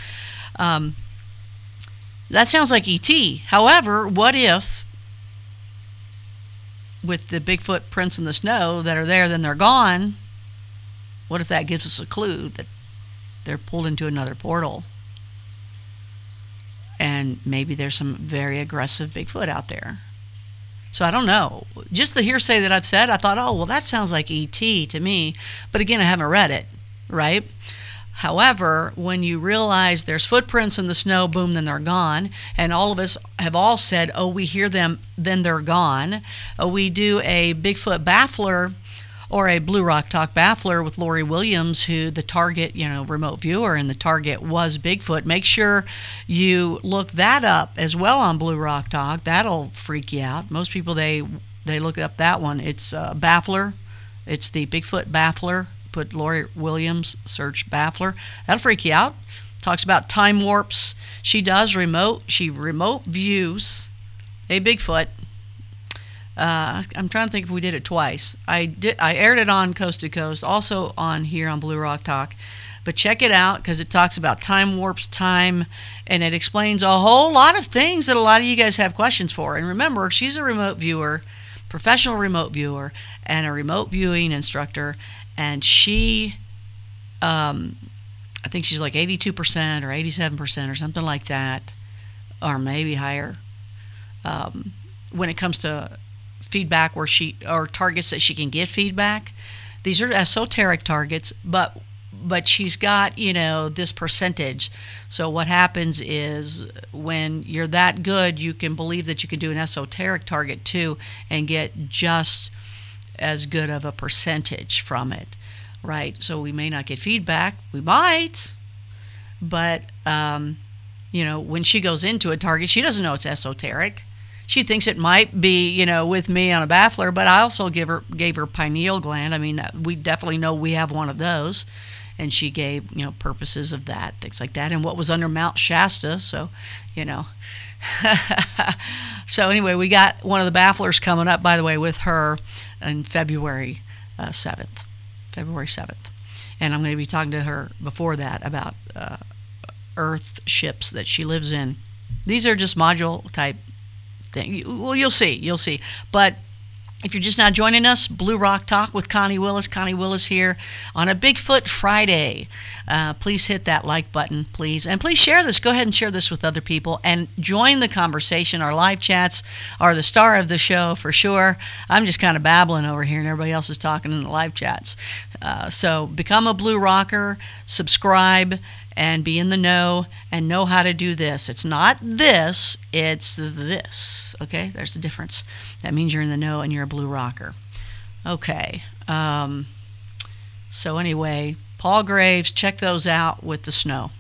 That sounds like ET. However, what if, with the Bigfoot prints in the snow that are there, then they're gone? What if that gives us a clue that they're pulled into another portal? And maybe there's some very aggressive Bigfoot out there. So I don't know. Just the hearsay that I've said, I thought, oh, well, that sounds like ET to me. But again, I haven't read it, right? However, when you realize there's footprints in the snow, boom, then they're gone. And all of us have all said, oh, we hear them, then they're gone. We do a Bigfoot baffler, or a Blue Rock Talk baffler with Lori Williams, who the target, remote viewer, and the target was Bigfoot. Make sure you look that up as well on Blue Rock Talk. That'll freak you out. Most people, they look up that one. It's baffler. It's the Bigfoot baffler. Put Lori Williams, search baffler. That'll freak you out. Talks about time warps. She remote views a Bigfoot. I'm trying to think if we did it twice. I aired it on Coast to Coast, also on here on Blue Rock Talk. But check it out, because it talks about time warps, time, and it explains a whole lot of things that a lot of you guys have questions for. And remember, she's a remote viewer, professional remote viewer, and a remote viewing instructor. And she, I think she's like 82% or 87% or something like that, or maybe higher, when it comes to feedback, or targets that she can get feedback. These are esoteric targets, but she's got, this percentage. So what happens is, when you're that good, you can believe that you can do an esoteric target too and get just as good of a percentage from it, right? So we may not get feedback. We might, but when she goes into a target, she doesn't know it's esoteric. She thinks it might be, with me on a baffler, but I also gave her pineal gland. I mean, we definitely know we have one of those, and she gave, purposes of that, things like that, and what was under Mount Shasta. So, so anyway, we got one of the bafflers coming up, by the way, with her in February 7th. And I'm going to be talking to her before that about Earth ships that she lives in. These are just module type thing. Well, you'll see. But if you're just now joining us, Blue Rock Talk with Connie Willis. Connie Willis here on a BigFoot Friday. Please hit that like button, please. And please share this. Go ahead and share this with other people and join the conversation. Our live chats are the star of the show for sure. I'm just kind of babbling over here and everybody else is talking in the live chats. So become a Blue Rocker, subscribe, and be in the know and know how to do this. It's not this, it's this. Okay, there's the difference. That means you're in the know and you're a Blue Rocker. Okay, so anyway, Paul Graves, check those out with the snow.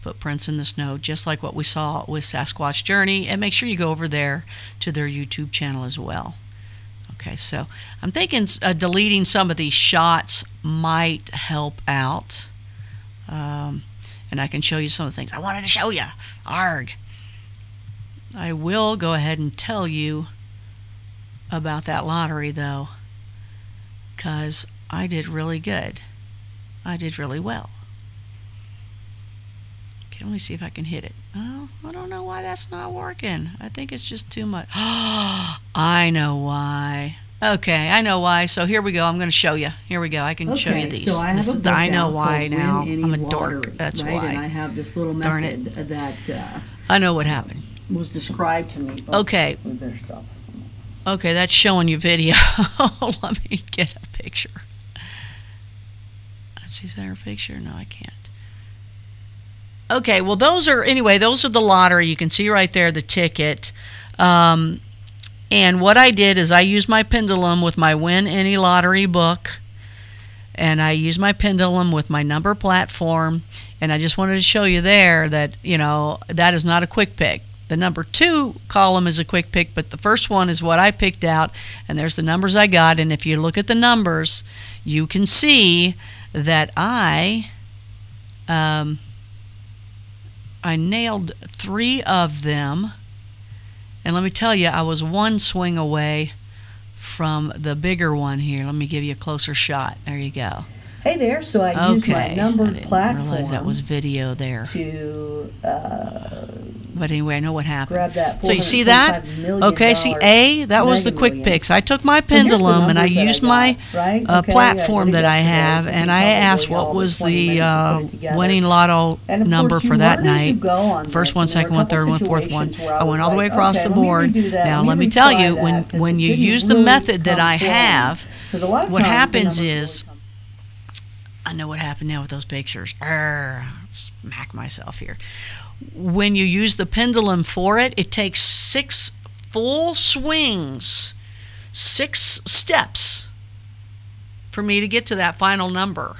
Footprints in the snow, just like what we saw with Sasquatch Journey. And make sure you go over there to their YouTube channel as well. Okay, so I'm thinking deleting some of these shots might help out. And I can show you some of the things I wanted to show you. Arg. I will go ahead and tell you about that lottery, though, because I did really good. I did really well. Okay, let me see if I can hit it. Oh, I don't know why that's not working. I think it's just too much. I know why. Okay, I know why. So here we go. I'm going to show you. Here we go. I can show you these. So I have a book I know out why called now. Win Any I'm a Lottery, dork. That's right? why. And I have this little Darn method that I know what happened. was described to me. Okay. We better stop. Okay, that's showing you video. Let me get a picture. Let's see, is that her picture? No, I can't. Okay, well, those are the lottery. You can see right there the ticket. And what I did is I used my pendulum with my Win Any Lottery book, and I used my pendulum with my number platform, and I just wanted to show you there that, that is not a quick pick. The number 2 column is a quick pick, but the first one is what I picked out, and there's the numbers I got. And if you look at the numbers, you can see that I nailed 3 of them. And let me tell you, I was one swing away from the bigger one here. Let me give you a closer shot. There you go. Hey there, so I used my numbered I didn't platform realize that was video there. To But anyway, I know what happened. grab that So you see that? $425 million Okay, see, A, that was the quick Millions. picks. I took my So here's the pendulum and I numbers that used I my got, right? Okay, platform I that I think have, that's and today. I Probably asked all what the was 20 the minutes to put it together. winning lotto And of number course, you for that learn as you night. go on First this, one, and there second were a one, couple third one, fourth one. situations where I went was all the way like, across okay, the let me board. redo that. Now, Let let me me tell retry you, that, 'cause when it you didn't use the really method that come I forward. have, 'Cause a lot of what times the happens numbers is, really come- I know what happened now with those pictures. Smack myself here. When you use the pendulum for it, it takes 6 full swings, 6 steps for me to get to that final number.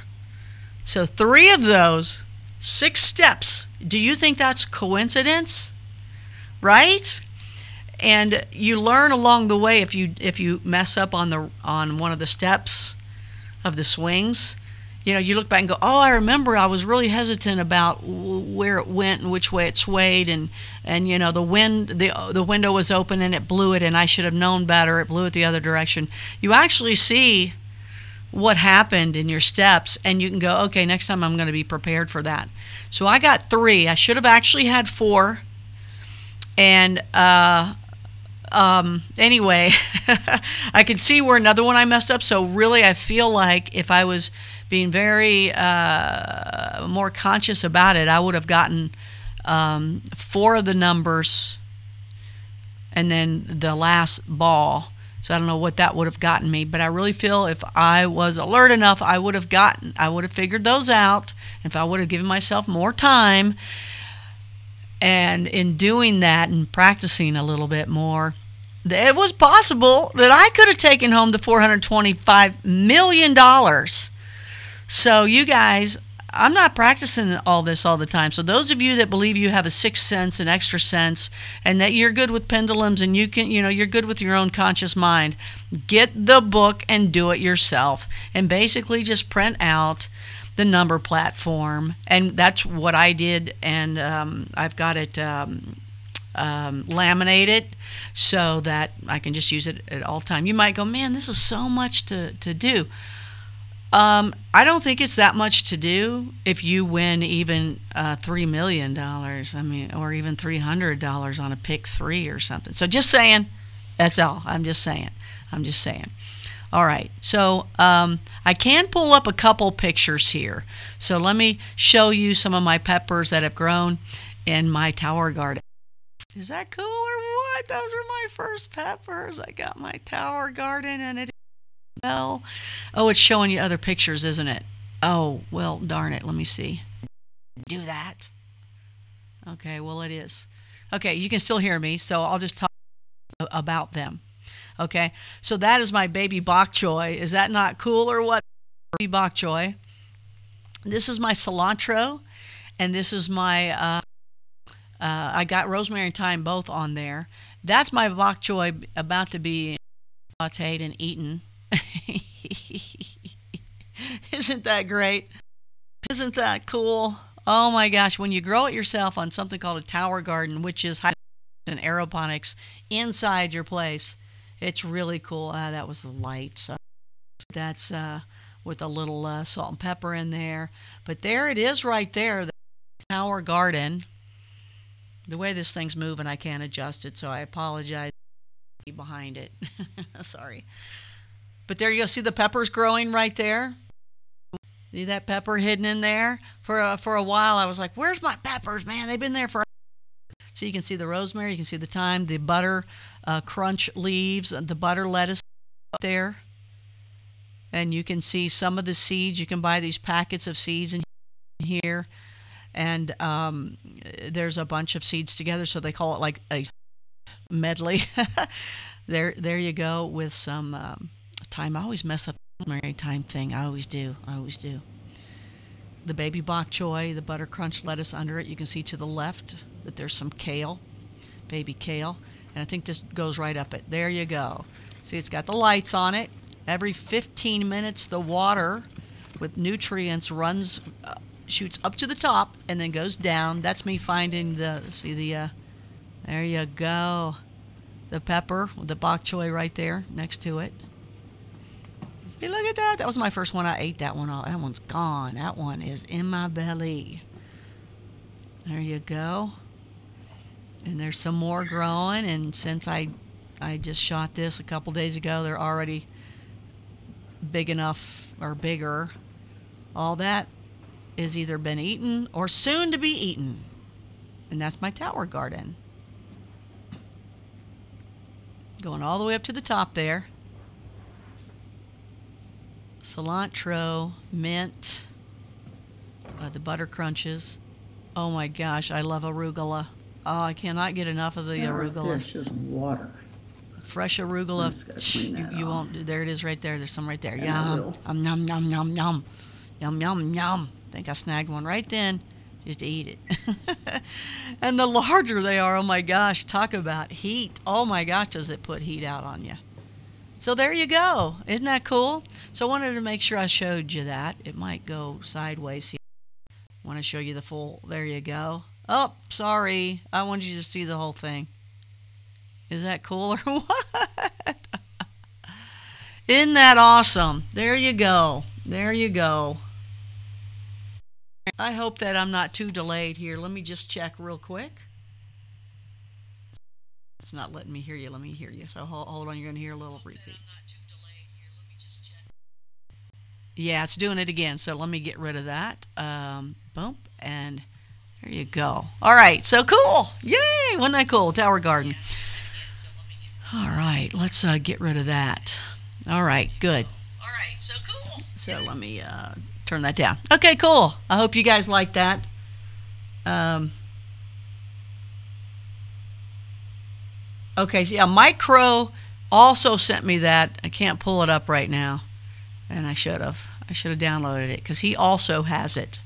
So 3 of those, 6 steps. Do you think that's coincidence? Right? And you learn along the way if you mess up on one of the steps of the swings. You look back and go, oh, I remember I was really hesitant about where it went and which way it swayed, and the window was open and it blew it, and I should have known better. It blew it the other direction. You actually see what happened in your steps, and you can go, okay, next time I'm going to be prepared for that. So I got 3. I should have actually had 4. And anyway, I could see where another one I messed up. So really, I feel like if I was being very more conscious about it, I would have gotten 4 of the numbers and then the last ball. So I don't know what that would have gotten me, but I really feel if I was alert enough, I would have figured those out. If I would have given myself more time, and in doing that and practicing a little bit more, it was possible that I could have taken home the $425 million. So you guys, I'm not practicing all this all the time. So those of you that believe you have a 6th sense, an extra sense, and that you're good with pendulums and you're good with your own conscious mind, get the book and do it yourself. And basically just print out the number platform, and that's what I did, and I've got it laminated so that I can just use it at all time. You might go, man, this is so much to do. I don't think it's that much to do if you win even $3 million, I mean, or even $300 on a pick 3 or something. So just saying, that's all. I'm just saying. All right, so I can pull up a couple pictures here. So let me show you some of my peppers that have grown in my tower garden. Is that cool or what? Those are my first peppers. I got my tower garden, and it is well. Oh, it's showing you other pictures, isn't it? Oh, well, darn it. Let me see. Do that. Okay, well, it is. Okay, you can still hear me, so I'll just talk about them. Okay, so that is my baby bok choy. Is that not cool or what? Baby bok choy. This is my cilantro, and this is my, I got rosemary and thyme both on there. That's my bok choy about to be sauteed and eaten. Isn't that great? Isn't that cool? Oh my gosh, when you grow it yourself on something called a tower garden, which is and aeroponics inside your place, it's really cool. That was the light. So that's with a little salt and pepper in there. But there it is right there, the tower garden. The way this thing's moving, I can't adjust it, so I apologize behind it. Sorry. But there you go. See the peppers growing right there? See that pepper hidden in there? For a while, I was like, where's my peppers, man? They've been there for... So you can see the rosemary, you can see the thyme, the butter crunch leaves, the butter lettuce up there. And you can see some of the seeds. You can buy these packets of seeds in here. And there's a bunch of seeds together, so they call it like a medley. There you go with some thyme. I always mess up the rosemary thyme thing. I always do. The baby bok choy, the butter crunch lettuce under it. You can see to the left that there's some kale, baby kale. And I think this goes right up it. There you go. See, it's got the lights on it. Every 15 minutes, the water with nutrients runs, shoots up to the top and then goes down. That's me finding there you go. The pepper with the bok choy right there next to it. See, look at that. That was my first one. I ate that one all. That one's gone. That one is in my belly. There you go. And there's some more growing, and since I just shot this a couple days ago, they're already big enough or bigger. All that is either been eaten or soon to be eaten. And that's my tower garden. Going all the way up to the top there. Cilantro, mint, the butter crunches. Oh my gosh, I love arugula. Oh, I cannot get enough of the arugula. It's just water. Fresh arugula. You won't. There it is, right there. There's some right there. Yum, yum, yum, yum, yum, yum, yum, yum. I think I snagged one right then, just to eat it. And the larger they are, oh my gosh, talk about heat. Oh my gosh, does it put heat out on you? So there you go. Isn't that cool? So I wanted to make sure I showed you that. It might go sideways here. I want to show you the full. There you go. Oh, sorry. I wanted you to see the whole thing. Is that cool or what? Isn't that awesome? There you go. There you go. I hope that I'm not too delayed here. Let me just check real quick. It's not letting me hear you. Let me hear you. So hold on. You're going to hear a little repeat. Yeah, it's doing it again. So let me get rid of that. Boom. And there you go. All right. So cool. Yay. Wasn't that cool? Tower garden. All right. Let's get rid of that. All right. Good. All right. So cool. So let me turn that down. Okay, cool. I hope you guys like that. Okay, so yeah, Mike Crow also sent me that. I can't pull it up right now, and I should have. I should have downloaded it because he also has it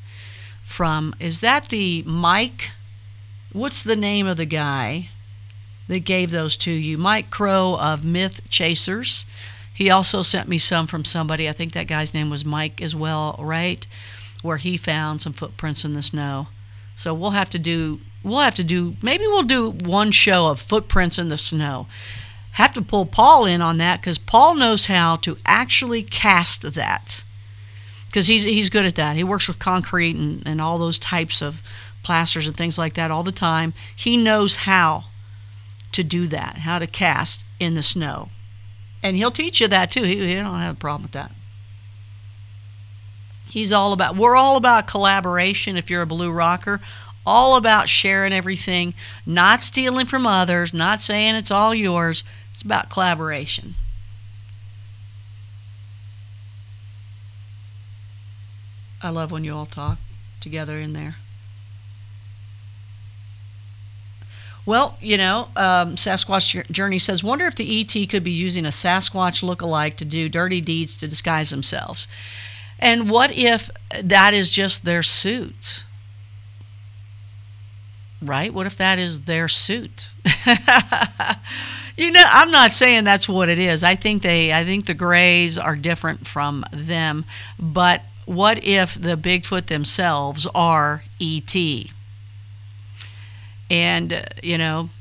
from. Is that the Mike? What's the name of the guy that gave those to you? Mike Crow of Myth Chasers. He also sent me some from somebody. I think that guy's name was Mike as well, right? where he found some footprints in the snow. So we'll have to do, maybe we'll do one show of footprints in the snow. Have to pull Paul in on that, because Paul knows how to actually cast that, because he's good at that. He works with concrete and all those types of plasters and things like that all the time. He knows how to do that, how to cast in the snow. And he'll teach you that too. He don't have a problem with that. We're all about collaboration if you're a blue rocker. All about sharing everything, not stealing from others, not saying it's all yours. It's about collaboration. I love when you all talk together in there. Well, Sasquatch Journey says, wonder if the ET could be using a Sasquatch look-alike to do dirty deeds to disguise themselves. And what if that is just their suits? Right? What if that is their suit? I'm not saying that's what it is. I think the grays are different from them. But what if the Bigfoot themselves are ET? And,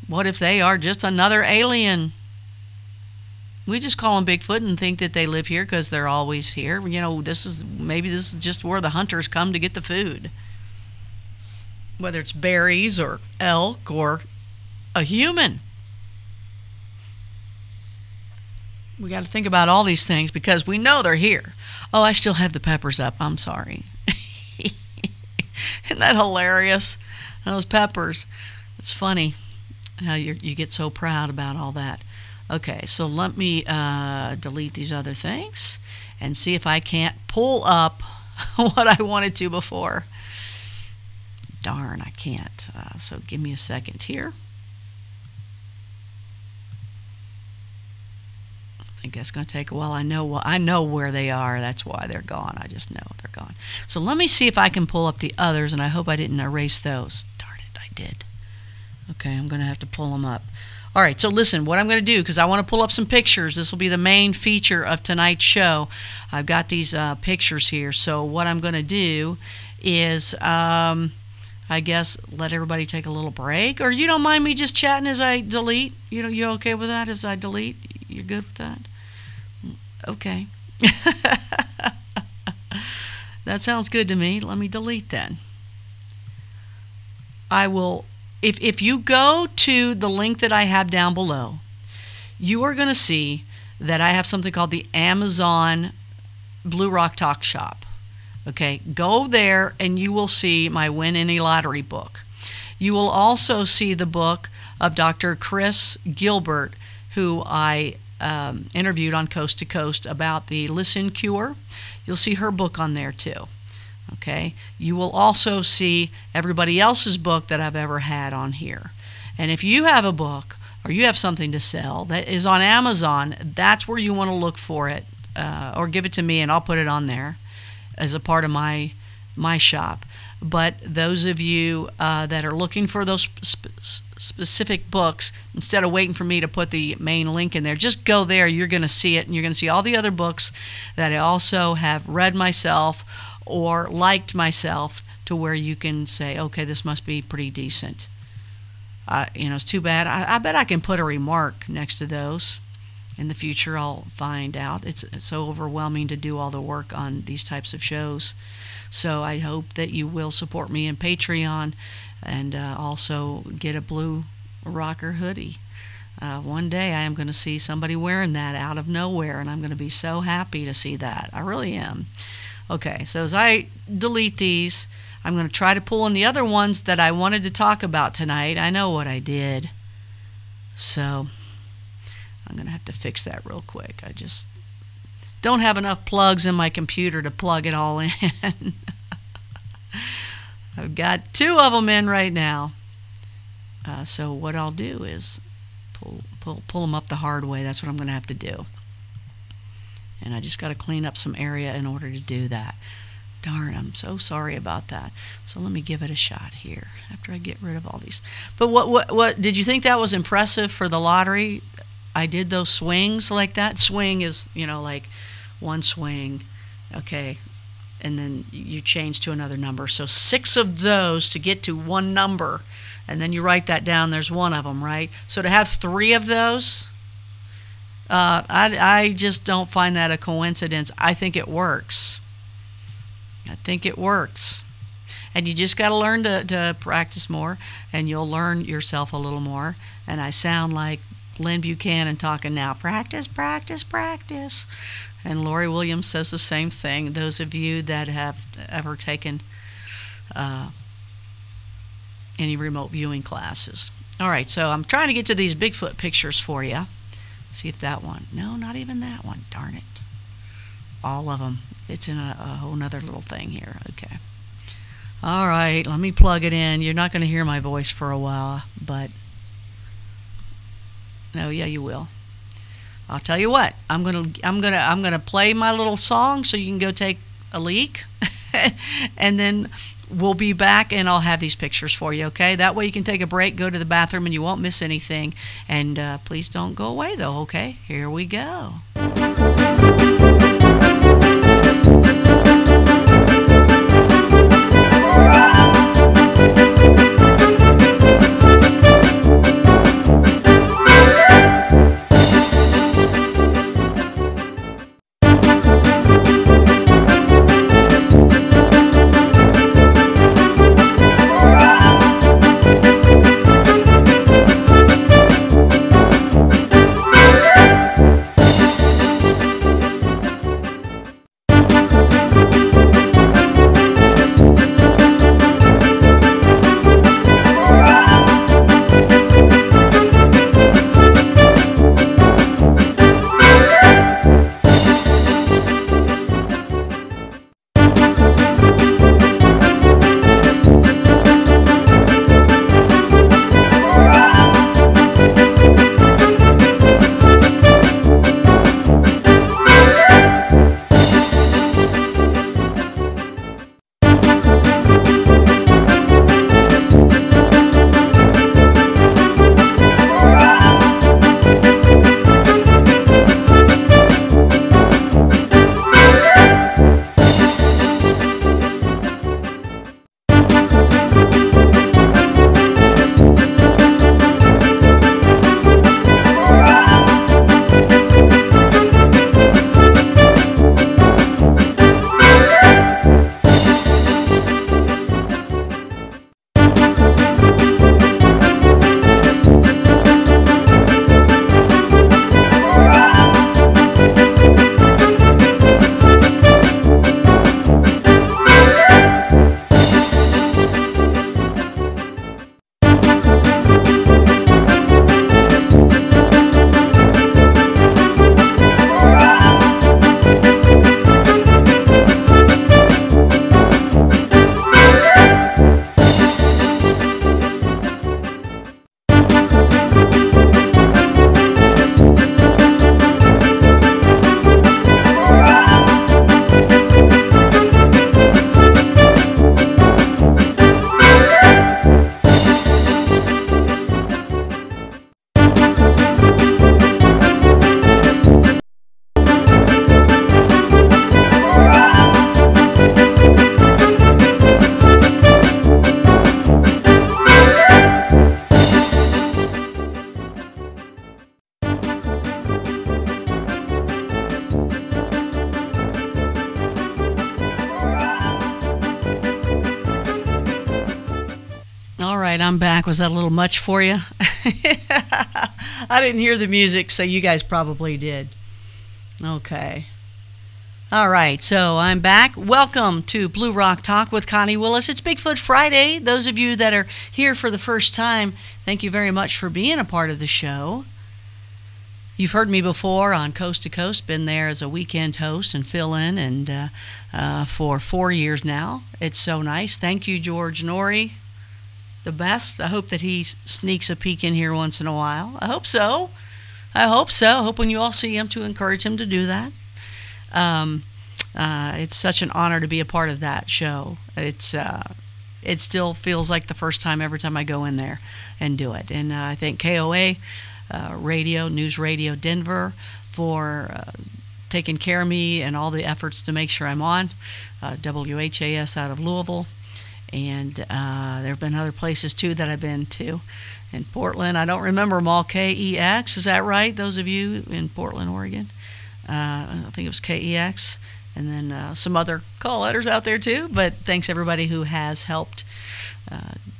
what if they are just another alien? We just call them Bigfoot and think that they live here because they're always here. Maybe this is just where the hunters come to get the food. Whether it's berries or elk or a human. We got to think about all these things because we know they're here. Oh, I still have the peppers up. I'm sorry. Isn't that hilarious? Those peppers. It's funny how you get so proud about all that. Okay, so let me delete these other things and see if I can't pull up what I wanted to before. Darn, I can't. So give me a second here. I think that's going to take a while. I know where they are. That's why they're gone. I just know they're gone. So let me see if I can pull up the others, and I hope I didn't erase those. Darn it, I did. Okay, I'm going to have to pull them up. All right, so listen, what I'm going to do, because I want to pull up some pictures. This will be the main feature of tonight's show. I've got these pictures here. So what I'm going to do is, I guess, let everybody take a little break. Or you don't mind me just chatting as I delete? You okay with that as I delete? You're good with that? Okay. That sounds good to me. Let me delete then. I will, if you go to the link that I have down below, you are going to see that I have something called the Amazon Blue Rock Talk Shop. Okay, go there and you will see my Win Any Lottery book. You will also see the book of Dr. Chris Gilbert, who I interviewed on Coast to Coast about the Listen Cure. You'll see her book on there too. Okay, you will also see everybody else's book that I've ever had on here. And if you have a book or you have something to sell that is on Amazon, that's where you want to look for it, or give it to me and I'll put it on there as a part of my shop. But those of you that are looking for those specific books, instead of waiting for me to put the main link in there, just go there. You're going to see it, and you're going to see all the other books that I also have read myself or liked myself, to where you can say, okay, this must be pretty decent. It's too bad. I bet I can put a remark next to those. In the future, I'll find out. It's so overwhelming to do all the work on these types of shows. So I hope that you will support me in Patreon, and also get a Blue Rocker hoodie. One day I am going to see somebody wearing that out of nowhere, and I'm going to be so happy to see that. I really am. Okay, so as I delete these, I'm going to try to pull in the other ones that I wanted to talk about tonight. I know what I did. So I'm going to have to fix that real quick. I just don't have enough plugs in my computer to plug it all in. I've got 2 of them in right now. So what I'll do is pull them up the hard way. That's what I'm going to have to do. And I just got to clean up some area in order to do that. Darn, I'm so sorry about that. So let me give it a shot here after I get rid of all these. But what did you think that was impressive for the lottery? I did those swings like that. Swing is, like one swing. Okay. and then you change to another number. So 6 of those to get to one number, and then you write that down. There's one of them, right? So to have 3 of those, I just don't find that a coincidence. I think it works. I think it works. And you just got to learn to practice more, and you'll learn yourself a little more. And I sound like Lynn Buchanan talking now. Practice, practice, practice. And Lori Williams says the same thing. Those of you that have ever taken any remote viewing classes. All right, so I'm trying to get to these Bigfoot pictures for you. See if that one. No, not even that one. Darn it. All of them. It's in a whole nother little thing here. Okay. All right, let me plug it in. You're not going to hear my voice for a while, but no, yeah, you will. I'll tell you what. I'm gonna play my little song so you can go take a leak, and then we'll be back, and I'll have these pictures for you. Okay? That way you can take a break, go to the bathroom, and you won't miss anything. And please don't go away, though. Okay? Here we go. right, I'm back. Was that a little much for you? I didn't hear the music, so you guys probably did. Okay. All right, so I'm back. Welcome to Blue Rock Talk with Connie Willis. It's BigFoot Friday. Those of you that are here for the first time, thank you very much for being a part of the show. You've heard me before on Coast to Coast, been there as a weekend host and fill-in, and for 4 years now. It's so nice. Thank you, George Norrie, the best. I hope that he sneaks a peek in here once in a while. I hope so. I hope so. I hope when you all see him to encourage him to do that. It's such an honor to be a part of that show. It still feels like the first time every time I go in there and do it. And I thank KOA Radio, News Radio Denver, for taken care of me and all the efforts to make sure I'm on. WHAS out of Louisville. And there have been other places, too, that I've been to. In Portland, I don't remember them all. KEX, is that right? Those of you in Portland, Oregon? I think it was KEX. And then some other call letters out there, too. But thanks, everybody who has helped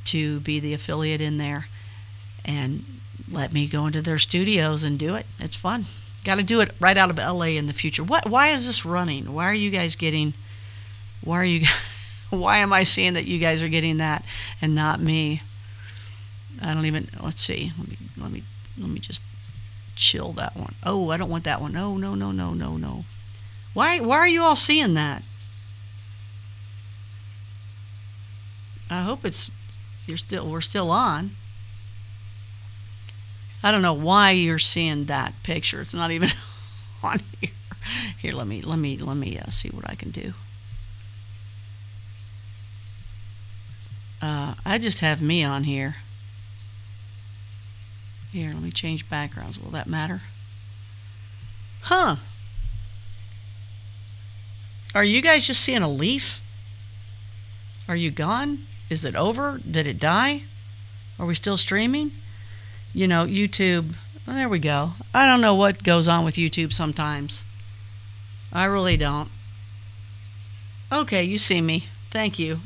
to be the affiliate in there and let me go into their studios and do it. It's fun. Got to do it right out of LA in the future. Why is this running? Why are you guys getting... Why am I seeing that you guys are getting that and not me? I don't even... Let's see. Let me just chill that one. Oh, I don't want that one. No. Why are you all seeing that? I hope we're still on. I don't know why you're seeing that picture. It's not even on here. Here, let me see what I can do. I just have me on here. Here, let me change backgrounds. Will that matter? Huh. Are you guys just seeing a leaf? Are you gone? Is it over? Did it die? Are we still streaming? You know, YouTube. Well, there we go. I don't know what goes on with YouTube sometimes. I really don't. Okay, you see me. Thank you.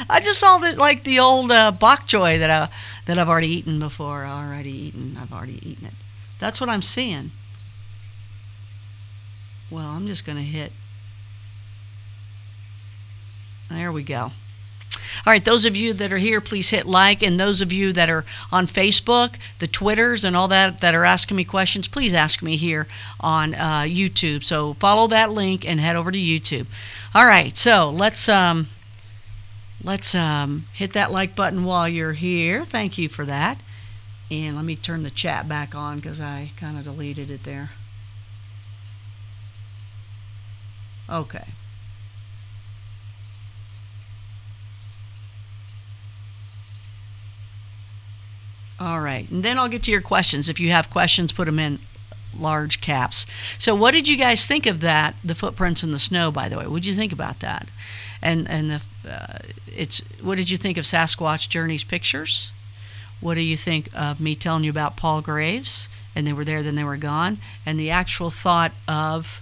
I just saw the old bok choy that I've already eaten before. I've already eaten it. That's what I'm seeing. Well, I'm just going to hit. There we go. All right, those of you that are here, please hit like. And those of you that are on Facebook, the Twitters and all that are asking me questions, please ask me here on YouTube. So follow that link and head over to YouTube. All right, so let's hit that like button while you're here. Thank you for that. And let me turn the chat back on because I kind of deleted it there. Okay. All right, and then I'll get to your questions. If you have questions, put them in large caps. So what did you guys think of that, the footprints in the snow, by the way? What did you think about that? And what did you think of Sasquatch Journey's pictures? What do you think of me telling you about Paul Graves, and they were there, then they were gone, and the actual thought of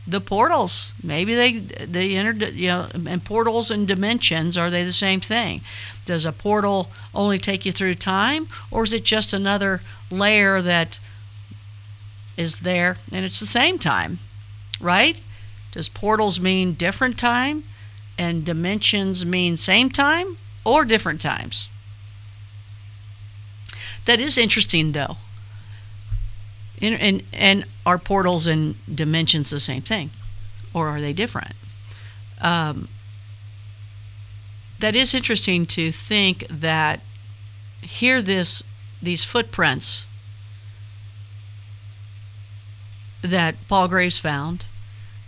the portals? Maybe they entered, you know, and portals and dimensions, are they the same thing? Does a portal only take you through time, or is it just another layer that is there and it's the same time, right? Does portals mean different time and dimensions mean same time or different times? That is interesting, though. And are portals and dimensions the same thing, or are they different? That is interesting to think that here these footprints that Paul Graves found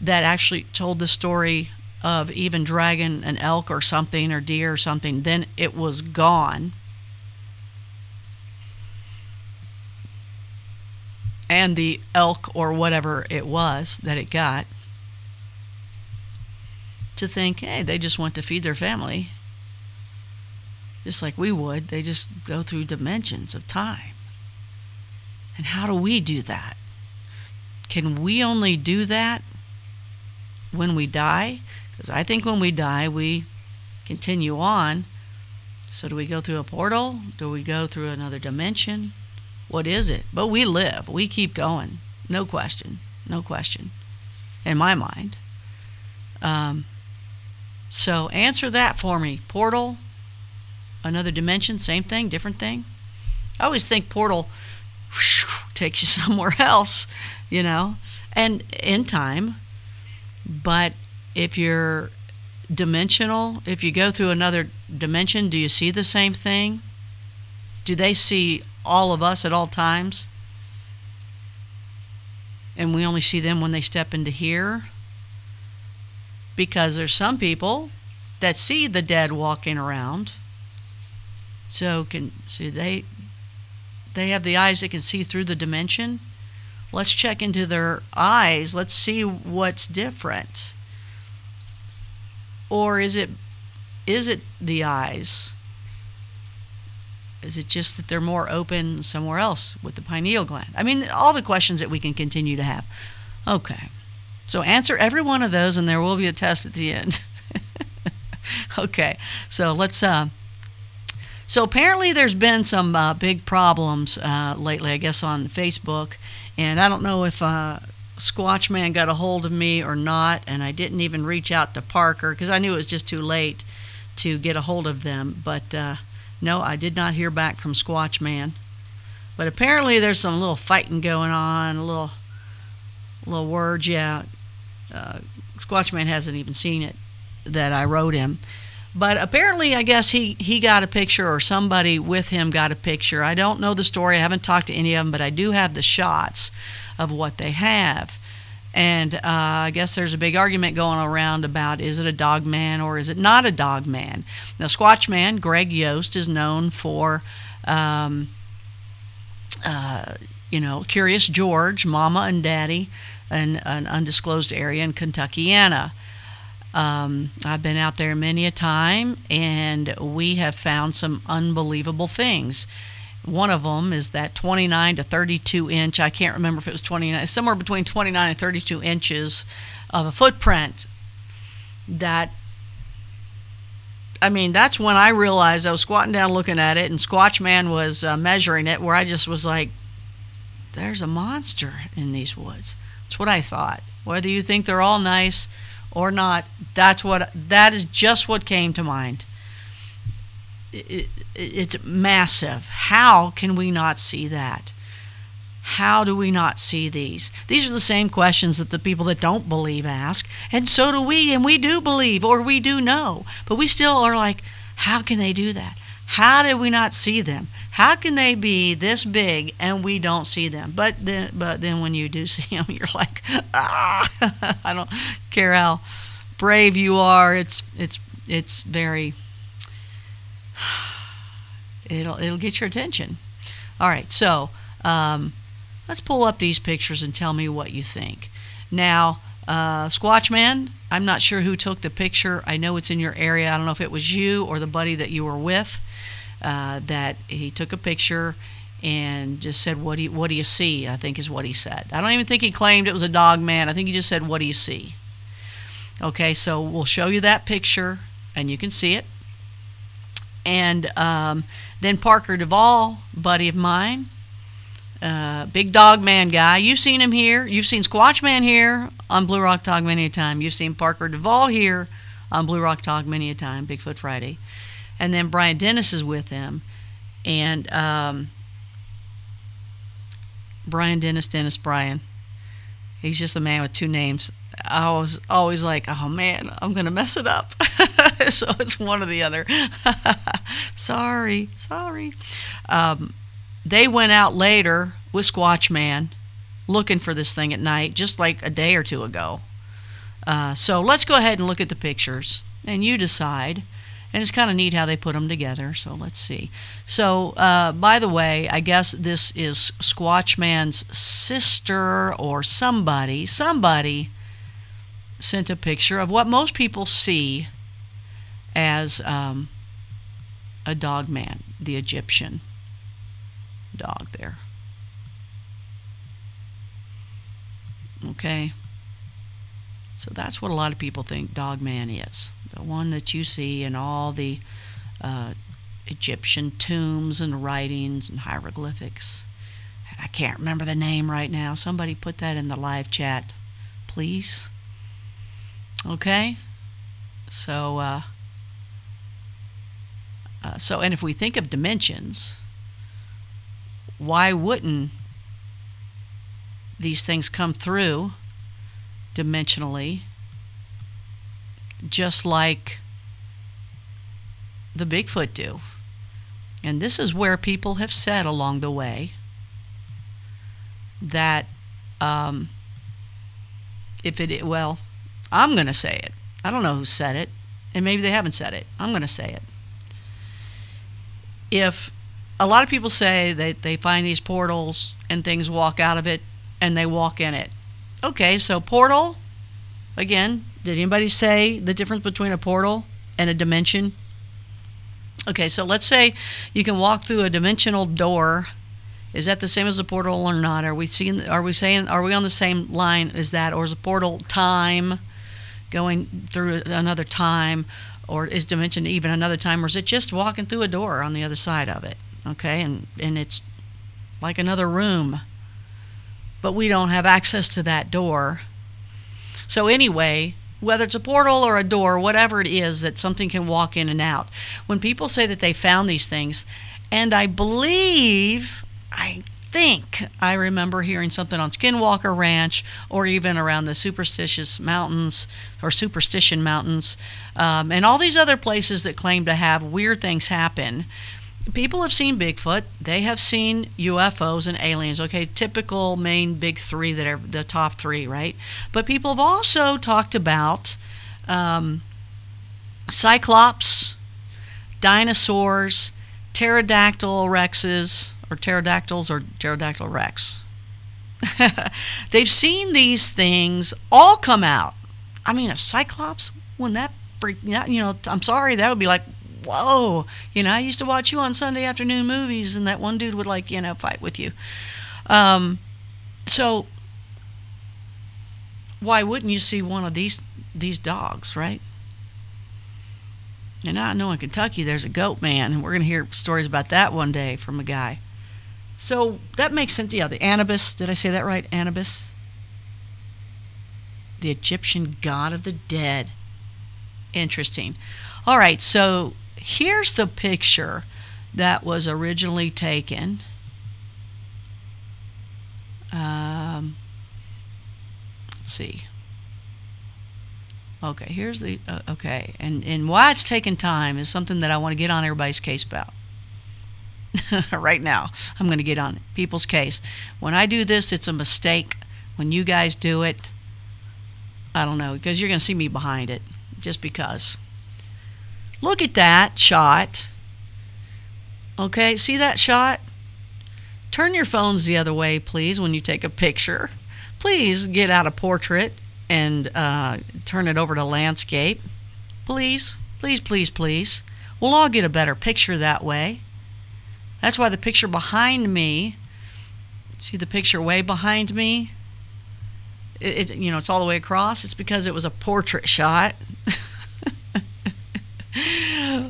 that actually told the story of even dragging an elk or something, or deer or something, then it was gone. And the elk or whatever it was that it got, to think, hey, they just want to feed their family, just like we would. They just go through dimensions of time. And how do we do that? Can we only do that when we die? Because I think when we die, we continue on. So do we go through a portal? Do we go through another dimension? What is it? But we live. We keep going. No question. No question. In my mind. So answer that for me. Portal, another dimension, same thing, different thing? I always think portal takes you somewhere else, you know, and in time. But if you're dimensional, if you go through another dimension, do you see the same thing? Do they see all of us at all times? And we only see them when they step into here? Because there's some people that see the dead walking around. So they have the eyes that can see through the dimension. let's check into their eyes. Let's see what's different. Or is it the eyes? Is it just that they're more open somewhere else with the pineal gland? I mean, all the questions that we can continue to have. Okay. So answer every one of those, and there will be a test at the end. Okay. So let's... So apparently there's been some big problems lately, I guess, on Facebook. And I don't know if Squatchman got a hold of me or not, and I didn't even reach out to Parker because I knew it was just too late to get a hold of them. But no, I did not hear back from Squatchman. But apparently there's some little fighting going on, a little words. Yeah, Squatchman hasn't even seen it that I wrote him. But apparently, I guess he got a picture, or somebody with him got a picture. I don't know the story. I haven't talked to any of them, but I do have the shots of what they have. And I guess there's a big argument going around about, is it a dogman or is it not a dogman? Now, Squatchman, Greg Yost, is known for, Curious George, Mama and Daddy, an undisclosed area in Kentuckiana. I've been out there many a time, and we have found some unbelievable things. One of them is that 29 to 32 inch, I can't remember if it was 29, somewhere between 29 and 32 inches of a footprint. That, I mean, that's when I realized, I was squatting down looking at it, and Squatchman was measuring it, where I just was like, there's a monster in these woods. That's what I thought. Whether you think they're all nice or not, that is just what came to mind. It's massive. How can we not see that? How do we not see these? These are the same questions that the people that don't believe ask, and so do we, and we do believe, or we do know, but we still are like, how can they do that? How did we not see them? How can they be this big and we don't see them? But then when you do see them, you're like, ah! I don't care how brave you are. It's very. It'll get your attention. All right, so let's pull up these pictures and tell me what you think. Now, Squatchman, I'm not sure who took the picture. I know it's in your area. I don't know if it was you or the buddy that you were with. That he took a picture and just said, what do you see? I think is what he said. I don't even think he claimed it was a dog man. I think he just said, what do you see? Okay, so we'll show you that picture, and you can see it. And then Parker Duvall, buddy of mine, big dog man guy. You've seen him here. You've seen Squatchman here on Blue Rock Talk many a time. You've seen Parker Duvall here on Blue Rock Talk many a time, BigFoot Friday. And then Bryan Dennis is with him. And Bryan. He's just a man with two names. I was always like, oh man, I'm going to mess it up. So it's one or the other. Sorry. They went out later with Squatchman looking for this thing at night, just like a day or two ago. So let's go ahead and look at the pictures, and you decide. And it's kind of neat how they put them together, so let's see. So, by the way, I guess this is Squatchman's sister or somebody sent a picture of what most people see as a dog man, the Egyptian dog there. Okay. So that's what a lot of people think dog man is. The one that you see in all the Egyptian tombs and writings and hieroglyphics. And I can't remember the name right now. Somebody put that in the live chat, please. Okay? So, and if we think of dimensions, why wouldn't these things come through dimensionally, just like the Bigfoot do? And this is where people have said along the way that well, I'm going to say it. I don't know who said it, and maybe they haven't said it. I'm going to say it. If a lot of people say that they find these portals and things walk out of it and they walk in it. Okay, so portal, again, did anybody say the difference between a portal and a dimension? Okay, so let's say you can walk through a dimensional door. Is that the same as a portal or not? Are we on the same line as that, or is a portal time, going through another time, or is dimension even another time, or is it just walking through a door on the other side of it? Okay, and it's like another room, but we don't have access to that door. So anyway, whether it's a portal or a door, whatever it is that something can walk in and out, when people say that they found these things, and I think I remember hearing something on Skinwalker Ranch, or even around the Superstition Mountains, and all these other places that claim to have weird things happen. People have seen Bigfoot. They have seen UFOs and aliens. Okay, typical main big three that are the top three, right? But people have also talked about cyclops, dinosaurs, pterodactyl rexes, or pterodactyls, or pterodactyl rex. They've seen these things all come out. I mean, a cyclops, when that freak, I'm sorry, that would be like, whoa, I used to watch you on Sunday afternoon movies, and that one dude would fight with you. So why wouldn't you see one of these dogs, right? And I know in Kentucky there's a goat man, and we're going to hear stories about that one day from a guy. So that makes sense. Yeah, the Anubis, did I say that right? Anubis? The Egyptian god of the dead. Interesting. All right, so here's the picture that was originally taken. Let's see. Okay, here's the, okay. And why it's taking time is something that I want to get on everybody's case about. Right now, I'm going to get on people's case. When I do this, it's a mistake. When you guys do it, I don't know, because you're going to see me behind it, just because. Look at that shot. Okay, see that shot? Turn your phones the other way, please, when you take a picture. Please get out a portrait and turn it over to landscape. Please, please, please, please. We'll all get a better picture that way. That's why the picture behind me, see the picture way behind me? It's all the way across. It's because it was a portrait shot.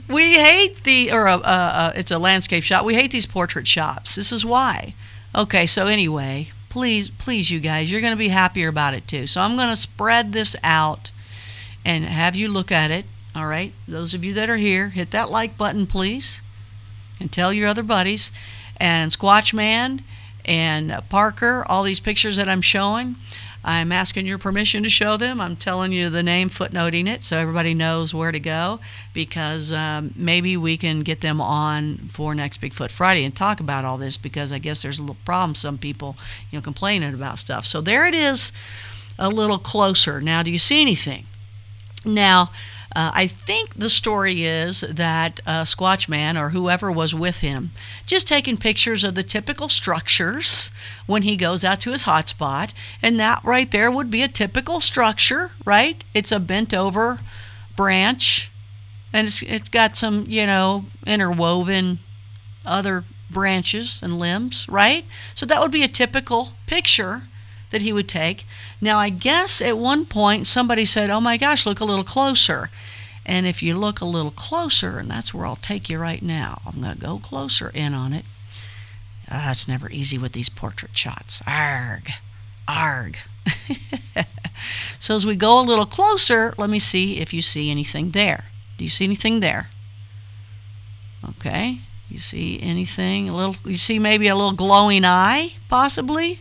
We hate it's a landscape shot. We hate these portrait shots. This is why. Okay, so anyway, please, you guys, you're going to be happier about it too. So I'm going to spread this out and have you look at it. All right, those of you that are here, hit that like button, please, and tell your other buddies. And Squatchman and Parker, all these pictures that I'm showing, I'm asking your permission to show them. I'm telling you the name, footnoting it, so everybody knows where to go, because maybe we can get them on for next Bigfoot Friday and talk about all this, because I guess there's a little problem, some people complaining about stuff. So there it is, a little closer. Now, do you see anything? Now, I think the story is that Squatchman, or whoever was with him, just taking pictures of the typical structures when he goes out to his hotspot, and that right there would be a typical structure, right? It's a bent over branch, and it's got some, interwoven other branches and limbs, right? So that would be a typical picture that he would take. Now, I guess at one point somebody said, oh my gosh, look a little closer. And if you look a little closer, and that's where I'll take you right now, I'm going to go closer in on it. It's never easy with these portrait shots. Arg, arg. So as we go a little closer, let me see if you see anything there. Do you see anything there? Okay. You see anything? You see maybe a little glowing eye, possibly?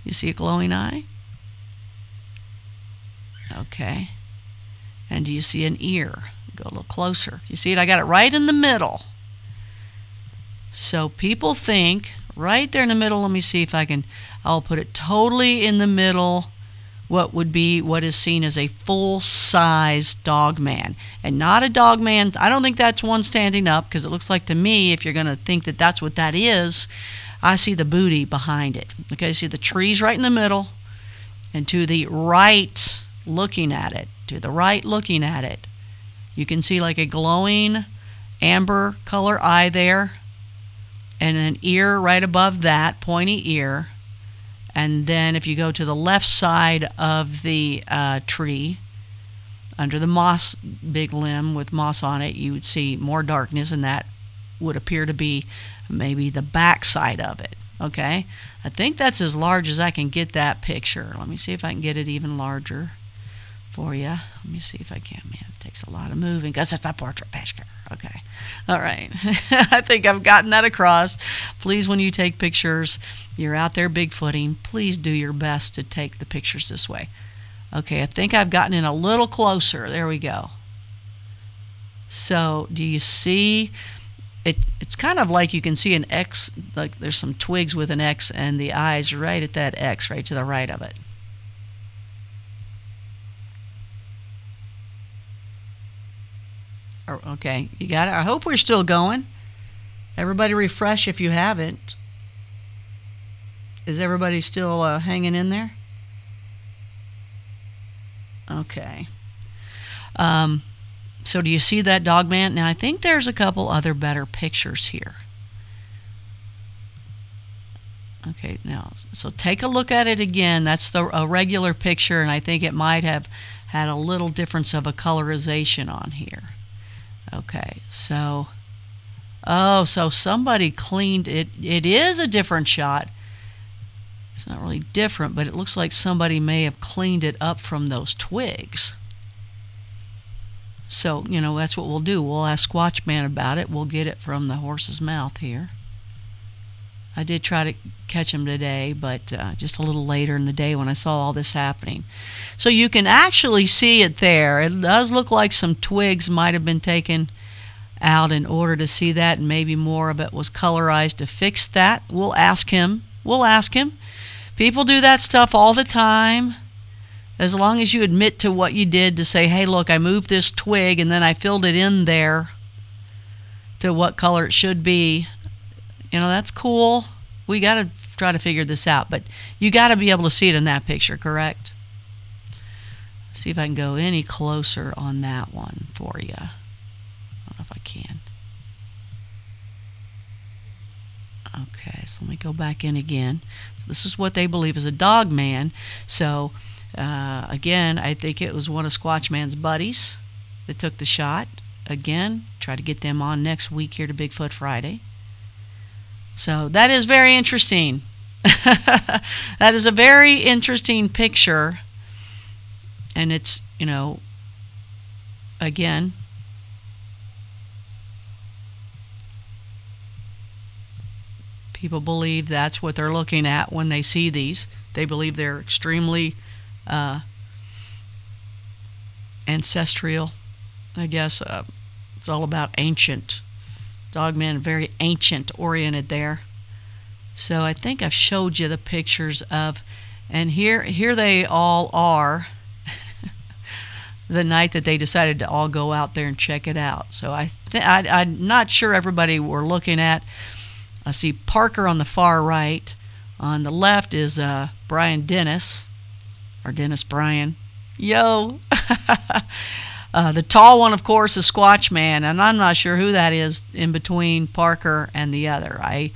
You see a glowing eye? Okay. And do you see an ear? Go a little closer. You see it? I got it right in the middle. So people think right there in the middle. Let me see if I'll put it totally in the middle what is seen as a full-size dogman, and not a dogman. I don't think that's one standing up, because it looks like to me, if you're going to think that that's what that is, I see the booty behind it. Okay, see the trees right in the middle, and to the right, looking at it, you can see like a glowing amber color eye there, and an ear right above that, pointy ear. And then if you go to the left side of the tree, under the moss, big limb with moss on it, you would see more darkness, and that would appear to be maybe the back side of it. Okay, I think that's as large as I can get that picture. Let me see if I can get it even larger for you. Let me see if I can. Man, it takes a lot of moving because it's a portrait picture. Okay, all right. I think I've gotten that across. Please, when you take pictures, you're out there bigfooting, please do your best to take the pictures this way. Okay, I think I've gotten in a little closer. There we go. So do you see it? It's kind of like you can see an X, like there's some twigs with an X, and the eyes right at that X right to the right of it. Okay, you got it. I hope we're still going. Everybody refresh if you haven't. Is everybody still hanging in there? Okay. So do you see that dogman? Now I think there's a couple other better pictures here. Okay, now so take a look at it again. That's a regular picture, and I think it might have had a little difference of a colorization on here. Okay, so so somebody cleaned it. It is a different shot. It's not really different, but it looks like somebody may have cleaned it up from those twigs. So, you know, that's what we'll do. We'll ask Squatchman about it. We'll get it from the horse's mouth here. I did try to catch him today, but just a little later in the day when I saw all this happening. So you can actually see it there. It does look like some twigs might have been taken out in order to see that, and maybe more of it was colorized to fix that. We'll ask him. We'll ask him. People do that stuff all the time. As long as you admit to what you did, to say, hey, look, I moved this twig and then I filled it in there to what color it should be. You know, that's cool. We got to try to figure this out, but you got to be able to see it in that picture, correct? See if I can go any closer on that one for you. I don't know if I can. Okay, so let me go back in again. This is what they believe is a dogman. So, again, I think it was one of Squatchman's buddies that took the shot. Again, try to get them on next week here to BigFoot Friday. So that is very interesting. That is a very interesting picture. And it's, you know, again, people believe that's what they're looking at when they see these. They believe they're extremely ancestral. I guess it's all about ancient. Dogman, very ancient oriented there. So I think I've showed you the pictures of, and here they all are the night that they decided to all go out there and check it out. So I'm not sure everybody we're looking at. I see Parker on the far right. On the left is Bryan Dennis, or Dennis Bryan. Yo! The tall one, of course, is Squatchman, and I'm not sure who that is in between Parker and the other. I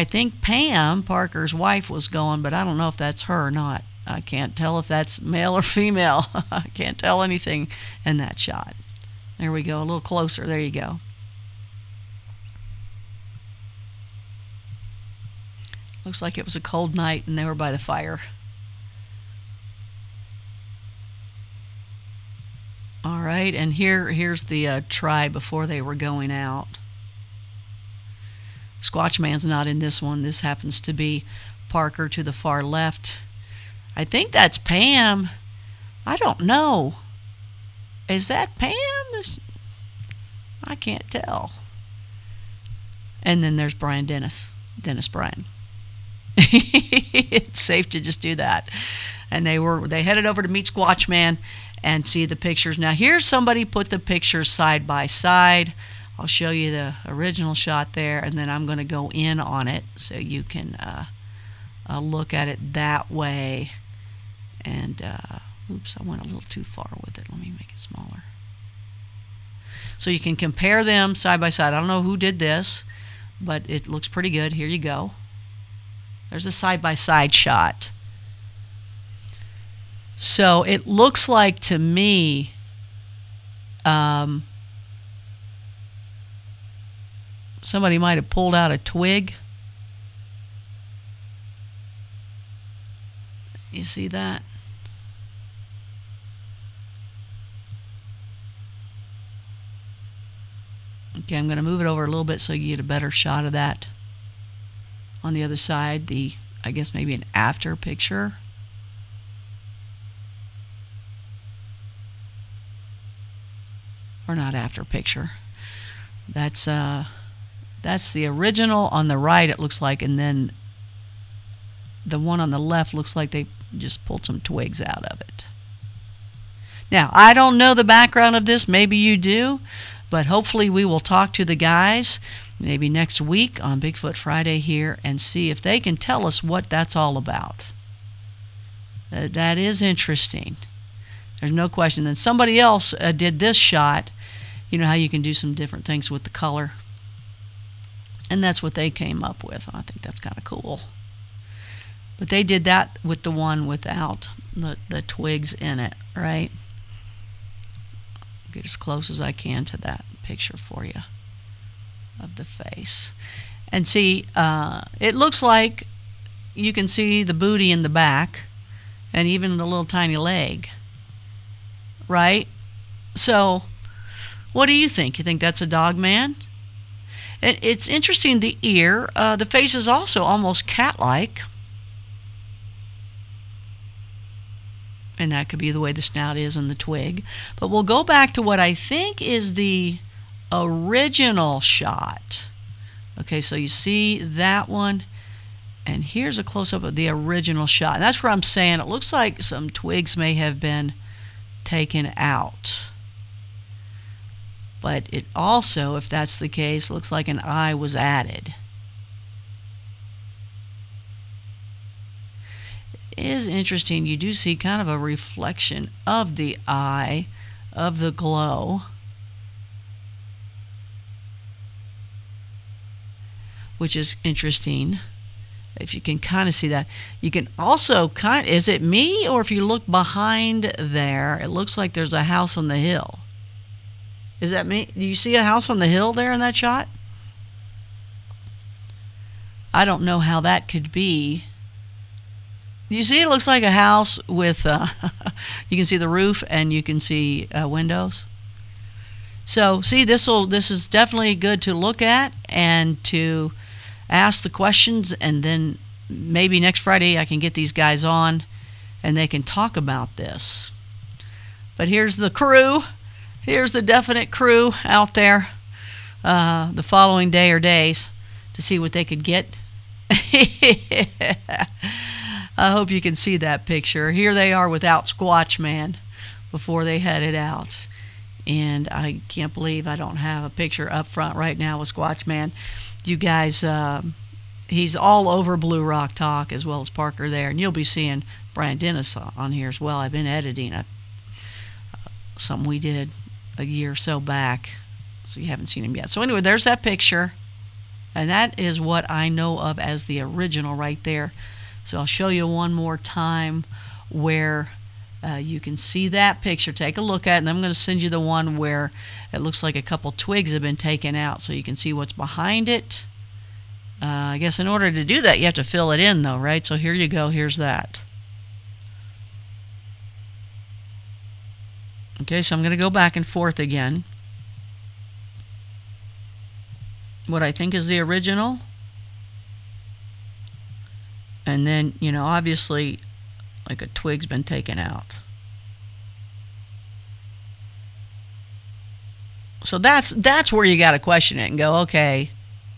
think Pam, Parker's wife, was going, but I don't know if that's her or not. I can't tell if that's male or female. I can't tell anything in that shot. There we go, a little closer. There you go. Looks like it was a cold night and they were by the fire. All right, and here's the tribe before they were going out. Squatchman's not in this one. This happens to be Parker to the far left. I think that's Pam. I don't know. Is that Pam? I can't tell. And then there's Bryan Dennis. Dennis Bryan. it's safe to just do that. And they headed over to meet Squatchman and see the pictures. Now here's somebody put the pictures side by side. I'll show you the original shot there, and then I'm going to go in on it so you can look at it that way. And oops, I went a little too far with it. Let me make it smaller. So you can compare them side by side. I don't know who did this, but it looks pretty good. Here you go. There's a side by side shot. So it looks like to me somebody might have pulled out a twig. You see that? Okay, I'm going to move it over a little bit so you get a better shot of that. On the other side, I guess maybe an after picture. Or not after picture. That's the original on the right, it looks like, and then the one on the left looks like they just pulled some twigs out of it. Now, I don't know the background of this. Maybe you do, but hopefully we will talk to the guys maybe next week on Bigfoot Friday here and see if they can tell us what that's all about. That is interesting. There's no question. Then somebody else did this shot. You know how you can do some different things with the color. And that's what they came up with. I think that's kind of cool. But they did that with the one without the twigs in it, right? I'll get as close as I can to that picture for you of the face. And see, it looks like you can see the booty in the back and even the little tiny leg, right? So what do you think? You think that's a dogman? It's interesting, the ear. The face is also almost cat-like. And that could be the way the snout is and the twig. But we'll go back to what I think is the original shot. Okay, so you see that one. And here's a close-up of the original shot. And that's where I'm saying it looks like some twigs may have been taken out. But it also, if that's the case, looks like an eye was added. It is interesting. You do see kind of a reflection of the eye, of the glow. Which is interesting. If you can kind of see that. You can also kind of, is it me? Or if you look behind there, it looks like there's a house on the hill. Is that me? Do you see a house on the hill there in that shot? I don't know how that could be. You see, it looks like a house with, you can see the roof and you can see windows. So, see, this is definitely good to look at and to ask the questions, and then maybe next Friday I can get these guys on and they can talk about this. But here's the crew. Here's the definite crew out there the following day or days to see what they could get. I hope you can see that picture. Here they are without Squatchman before they headed out. And I can't believe I don't have a picture up front right now with Squatchman. You guys, he's all over Blue Rock Talk as well as Parker there. And you'll be seeing Bryan Dennis on here as well. I've been editing something we did a year or so back, so you haven't seen him yet. So anyway, there's that picture, and that is what I know of as the original right there. So I'll show you one more time where you can see that picture. Take a look at it, and then I'm going to send you the one where it looks like a couple twigs have been taken out so you can see what's behind it. I guess in order to do that you have to fill it in though, right? So here you go, here's that. Okay, so I'm going to go back and forth again. What I think is the original. And then, you know, obviously, like a twig's been taken out. So that's where you got to question it and go, okay,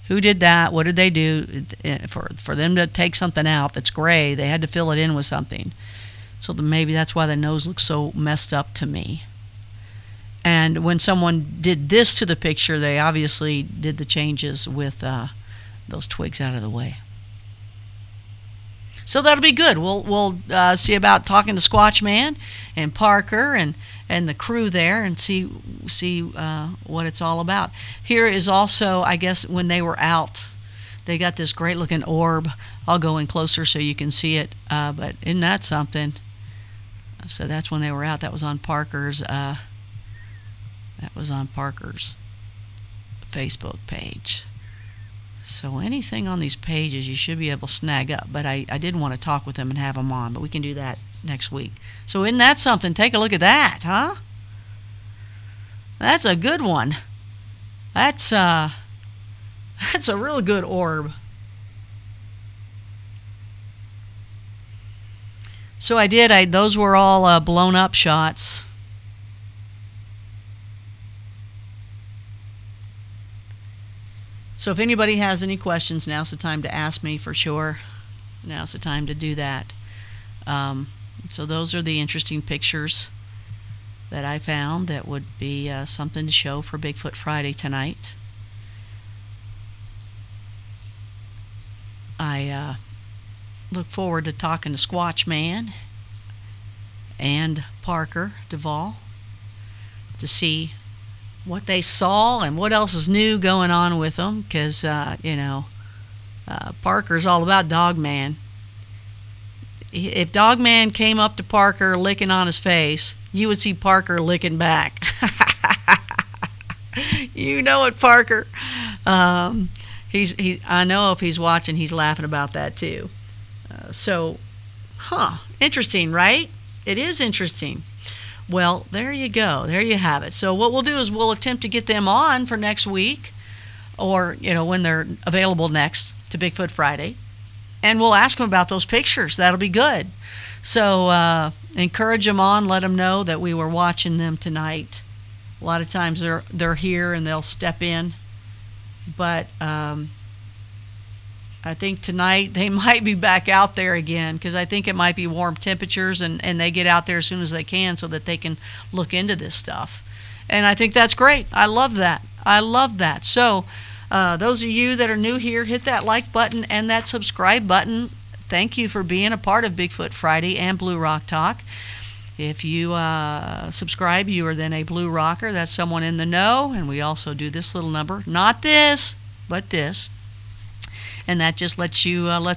Who did that? What did they do? For them to take something out that's gray, they had to fill it in with something. So maybe that's why the nose looks so messed up to me. And when someone did this to the picture, they obviously did the changes with those twigs out of the way. So that'll be good. We'll see about talking to Squatchman and Parker and the crew there and see what it's all about. Here is also, I guess, when they were out, they got this great looking orb. I'll go in closer so you can see it. But isn't that something? So that's when they were out. That was on Parker's. Facebook page. So anything on these pages you should be able to snag up. But I did want to talk with them and have them on, but we can do that next week. So isn't that something? Take a look at that, huh? That's a good one. That's a real good orb. So those were all blown up shots. So if anybody has any questions, now's the time to ask me for sure. Now's the time to do that. So those are the interesting pictures that I found that would be something to show for Bigfoot Friday tonight. I look forward to talking to Squatchman and Parker Duvall to see what they saw and what else is new going on with them, because Parker's all about DOGMAN. If DOGMAN came up to Parker licking on his face, you would see Parker licking back. You know it, Parker. I know if he's watching, he's laughing about that too. Interesting, right? It is interesting. Well, there you go. There you have it. So what we'll do is we'll attempt to get them on for next week, or when they're available next to Bigfoot Friday, and we'll ask them about those pictures. That'll be good. So encourage them on. Let them know that we were watching them tonight. A lot of times they're here and they'll step in, but I think tonight they might be back out there again, because I think it might be warm temperatures, and they get out there as soon as they can so that they can look into this stuff. And I think that's great. I love that. I love that. So those of you that are new here, hit that like button and that subscribe button. Thank you for being a part of Bigfoot Friday and Blue Rock Talk. If you subscribe, you are then a Blue Rocker. That's someone in the know. And we also do this little number. Not this, but this. And that just lets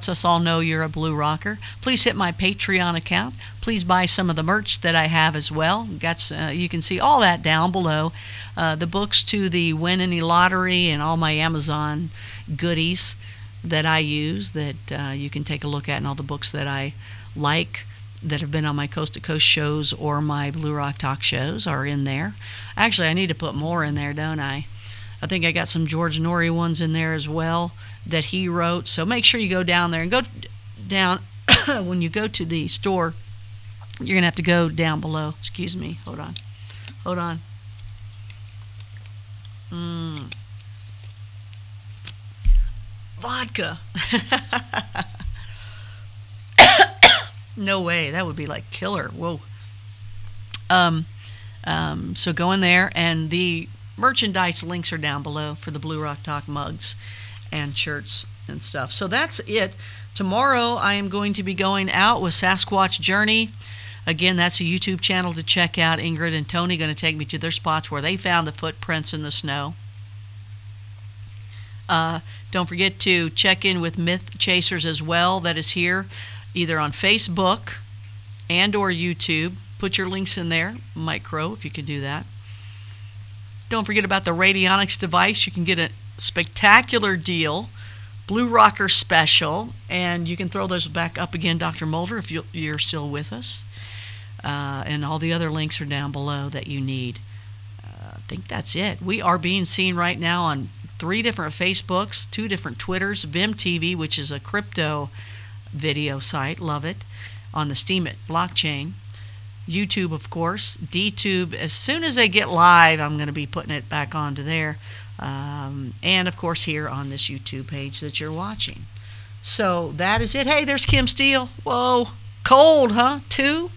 us all know you're a Blue Rocker. Please hit my Patreon account. Please buy some of the merch that I have as well. You can see all that down below. The books to the Win Any Lottery and all my Amazon goodies that I use that you can take a look at, and all the books that I like that have been on my Coast to Coast shows or my Blue Rock Talk shows are in there. Actually, I need to put more in there, don't I? I think I got some George Norrie ones in there as well that he wrote. So make sure you go down there and go down. When you go to the store, you're going to have to go down below. Excuse me. Hold on. Hold on. Vodka. No way. That would be like killer. Whoa. So go in there, and the merchandise links are down below for the Blue Rock Talk mugs and shirts and stuff. So that's it. Tomorrow I am going to be going out with Sasquatch Journey. Again, that's a YouTube channel to check out. Ingrid and Tony going to take me to their spots where they found the footprints in the snow. Don't forget to check in with Myth Chasers as well. That is here either on Facebook and or YouTube. Put your links in there. Micro, if you could do that. Don't forget about the radionics device. You can get a spectacular deal, Blue Rocker special, and you can throw those back up again, Dr. Mulder, if you're still with us. And all the other links are down below that you need. I think that's it. We are being seen right now on 3 different Facebooks, 2 different Twitters, Vim TV, which is a crypto video site, love it, on the Steemit blockchain. YouTube, of course, DTube. As soon as they get live, I'm going to be putting it back onto there. and of course here on this YouTube page that you're watching. So that is it. Hey, there's Kim Steele. Whoa, cold, huh? 2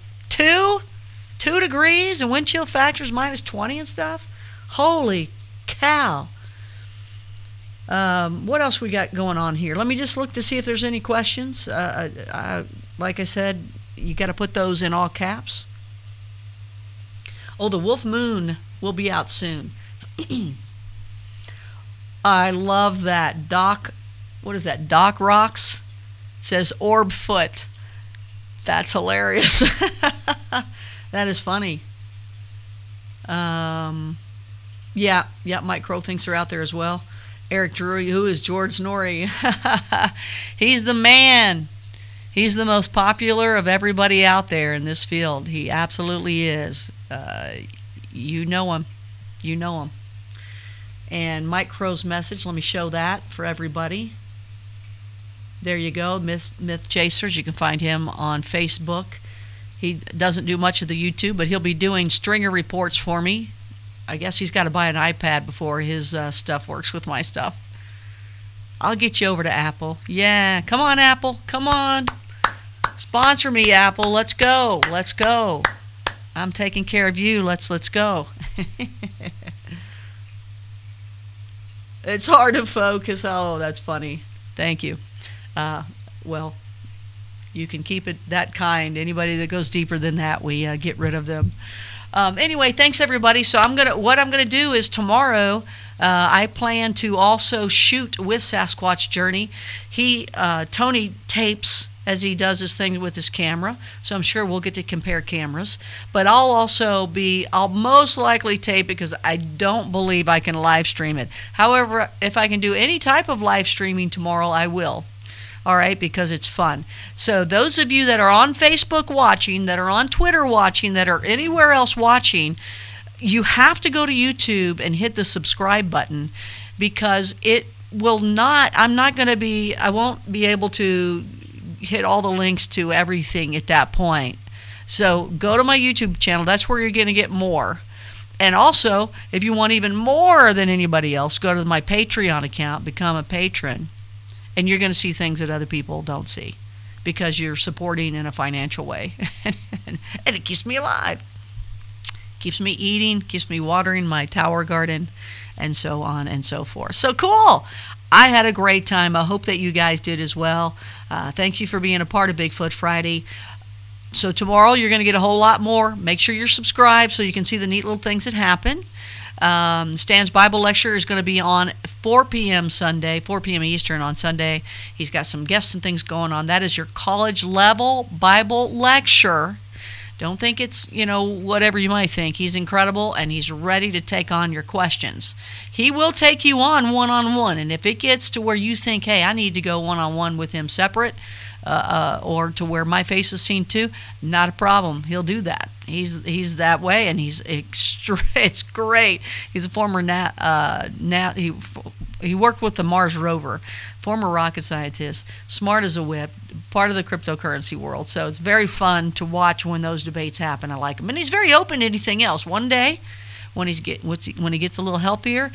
degrees and wind chill factors -20 and stuff. Holy cow. What else we got going on here? Let me just look to see if there's any questions. Like I said, you got to put those in all caps. Oh, the Wolf Moon will be out soon. I love that. Doc, what is that? Doc Rocks says Orb Foot. That's hilarious. That is funny. Yeah, Mike Crow thinks they're out there as well. Eric Drury, who is George Norrie? He's the man. He's the most popular of everybody out there in this field. He absolutely is. You know him. You know him. And Mike Crow's message, let me show that for everybody. There you go, Myth Chasers. You can find him on Facebook. He doesn't do much of the YouTube, but he'll be doing stringer reports for me. I guess he's got to buy an iPad before his stuff works with my stuff. I'll get you over to Apple. Yeah, come on, Apple. Come on. Sponsor me, Apple. Let's go. Let's go. I'm taking care of you. Let's go. It's hard to focus. Oh, that's funny. Thank you. Well, you can keep it that kind. Anybody that goes deeper than that, we get rid of them. Anyway, thanks everybody. So what I'm gonna do is tomorrow I plan to also shoot with Sasquatch Journey. Tony tapes as he does his thing with his camera, so I'm sure we'll get to compare cameras. But I'll most likely tape it because I don't believe I can live stream it. However, if I can do any type of live streaming tomorrow, I will. All right, because it's fun. So those of you that are on Facebook watching, that are on Twitter watching, that are anywhere else watching, you have to go to YouTube and hit the subscribe button, because I won't be able to hit all the links to everything at that point. So go to my YouTube channel. That's where you're going to get more. And also, if you want even more than anybody else, go to my Patreon account, become a patron. And you're going to see things that other people don't see, because you're supporting in a financial way. And it keeps me alive. Keeps me eating, keeps me watering my tower garden, and so on and so forth. So cool. I had a great time. I hope that you guys did as well. Thank you for being a part of BigFoot Friday. So tomorrow you're going to get a whole lot more. Make sure you're subscribed so you can see the neat little things that happen. Stan's Bible lecture is going to be on 4 p.m. Sunday, 4 p.m. Eastern on Sunday. He's got some guests and things going on. That is your college level Bible lecture. Don't think it's, whatever you might think. He's incredible, and he's ready to take on your questions. He will take you on one-on-one, and if it gets to where you think, hey, I need to go one-on-one with him separate, or to where my face is seen too, not a problem. He'll do that. He's that way, and it's great. He's a former he worked with the Mars rover, former rocket scientist, smart as a whip, part of the cryptocurrency world. So it's very fun to watch when those debates happen. I like him, and he's very open to anything else. One day, when he gets a little healthier,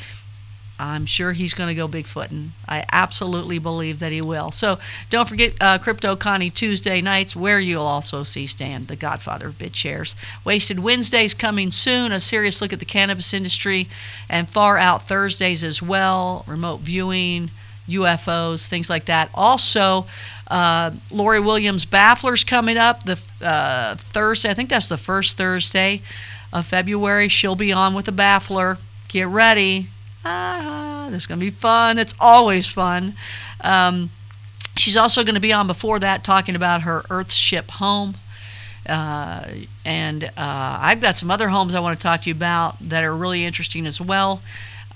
I'm sure he's going to go Bigfooting. I absolutely believe that he will. So don't forget Crypto Connie Tuesday nights, where you'll also see Stan, the godfather of BitShares. Wasted Wednesdays coming soon, a serious look at the cannabis industry, and Far Out Thursdays as well, remote viewing, UFOs, things like that. Also, Lori Williams Baffler's coming up the Thursday. I think that's the first Thursday of February. She'll be on with the Baffler. Get ready. This is going to be fun. It's always fun. She's also going to be on before that talking about her Earthship home. And I've got some other homes I want to talk to you about that are really interesting as well.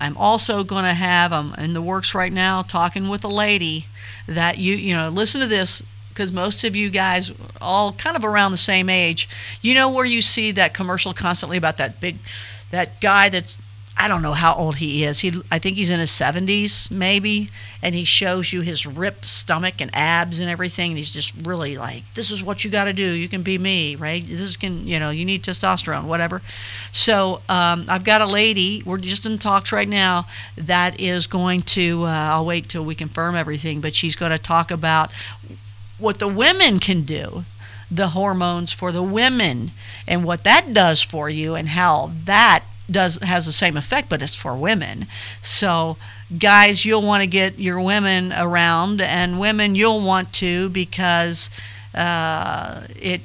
I'm also going to have, I'm in the works right now, talking with a lady that listen to this, because most of you guys all kind of around the same age, where you see that commercial constantly about that guy that's, I don't know how old he is. I think he's in his 70s, maybe. And he shows you his ripped stomach and abs and everything. And he's just really like, this is what you got to do. You can be me, right? You need testosterone, whatever. So I've got a lady, we're just in talks right now, that is going to, I'll wait till we confirm everything, but she's going to talk about what the women can do, the hormones for the women, and what that does for you, and how that has the same effect, but it's for women. So guys, you'll want to get your women around, and women you'll want to, because it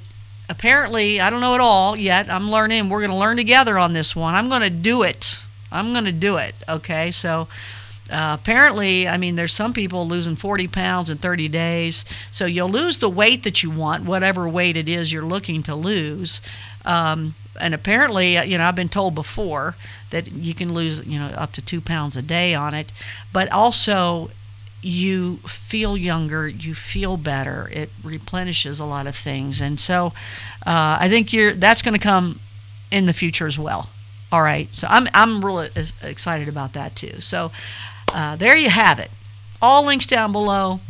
apparently, I don't know it all yet. I'm learning. We're going to learn together on this one. I'm going to do it. Okay, so apparently, I mean, there's some people losing 40 pounds in 30 days. So you'll lose the weight that you want, whatever weight it is you're looking to lose. And apparently, I've been told before that you can lose, up to 2 pounds a day on it. But also, you feel younger, you feel better. It replenishes a lot of things. And so I think that's going to come in the future as well. All right. So I'm really excited about that too. So there you have it. All links down below.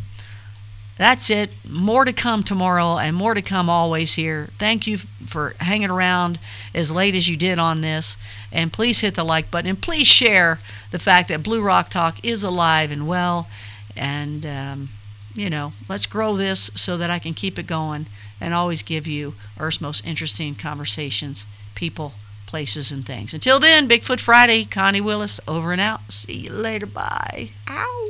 That's it. More to come tomorrow, and more to come always here. Thank you for hanging around as late as you did on this. And please hit the like button. And please share the fact that Blue Rock Talk is alive and well. And, let's grow this so that I can keep it going and always give you Earth's most interesting conversations, people, places, and things. Until then, Bigfoot Friday, Connie Willis, over and out. See you later. Bye. Ow.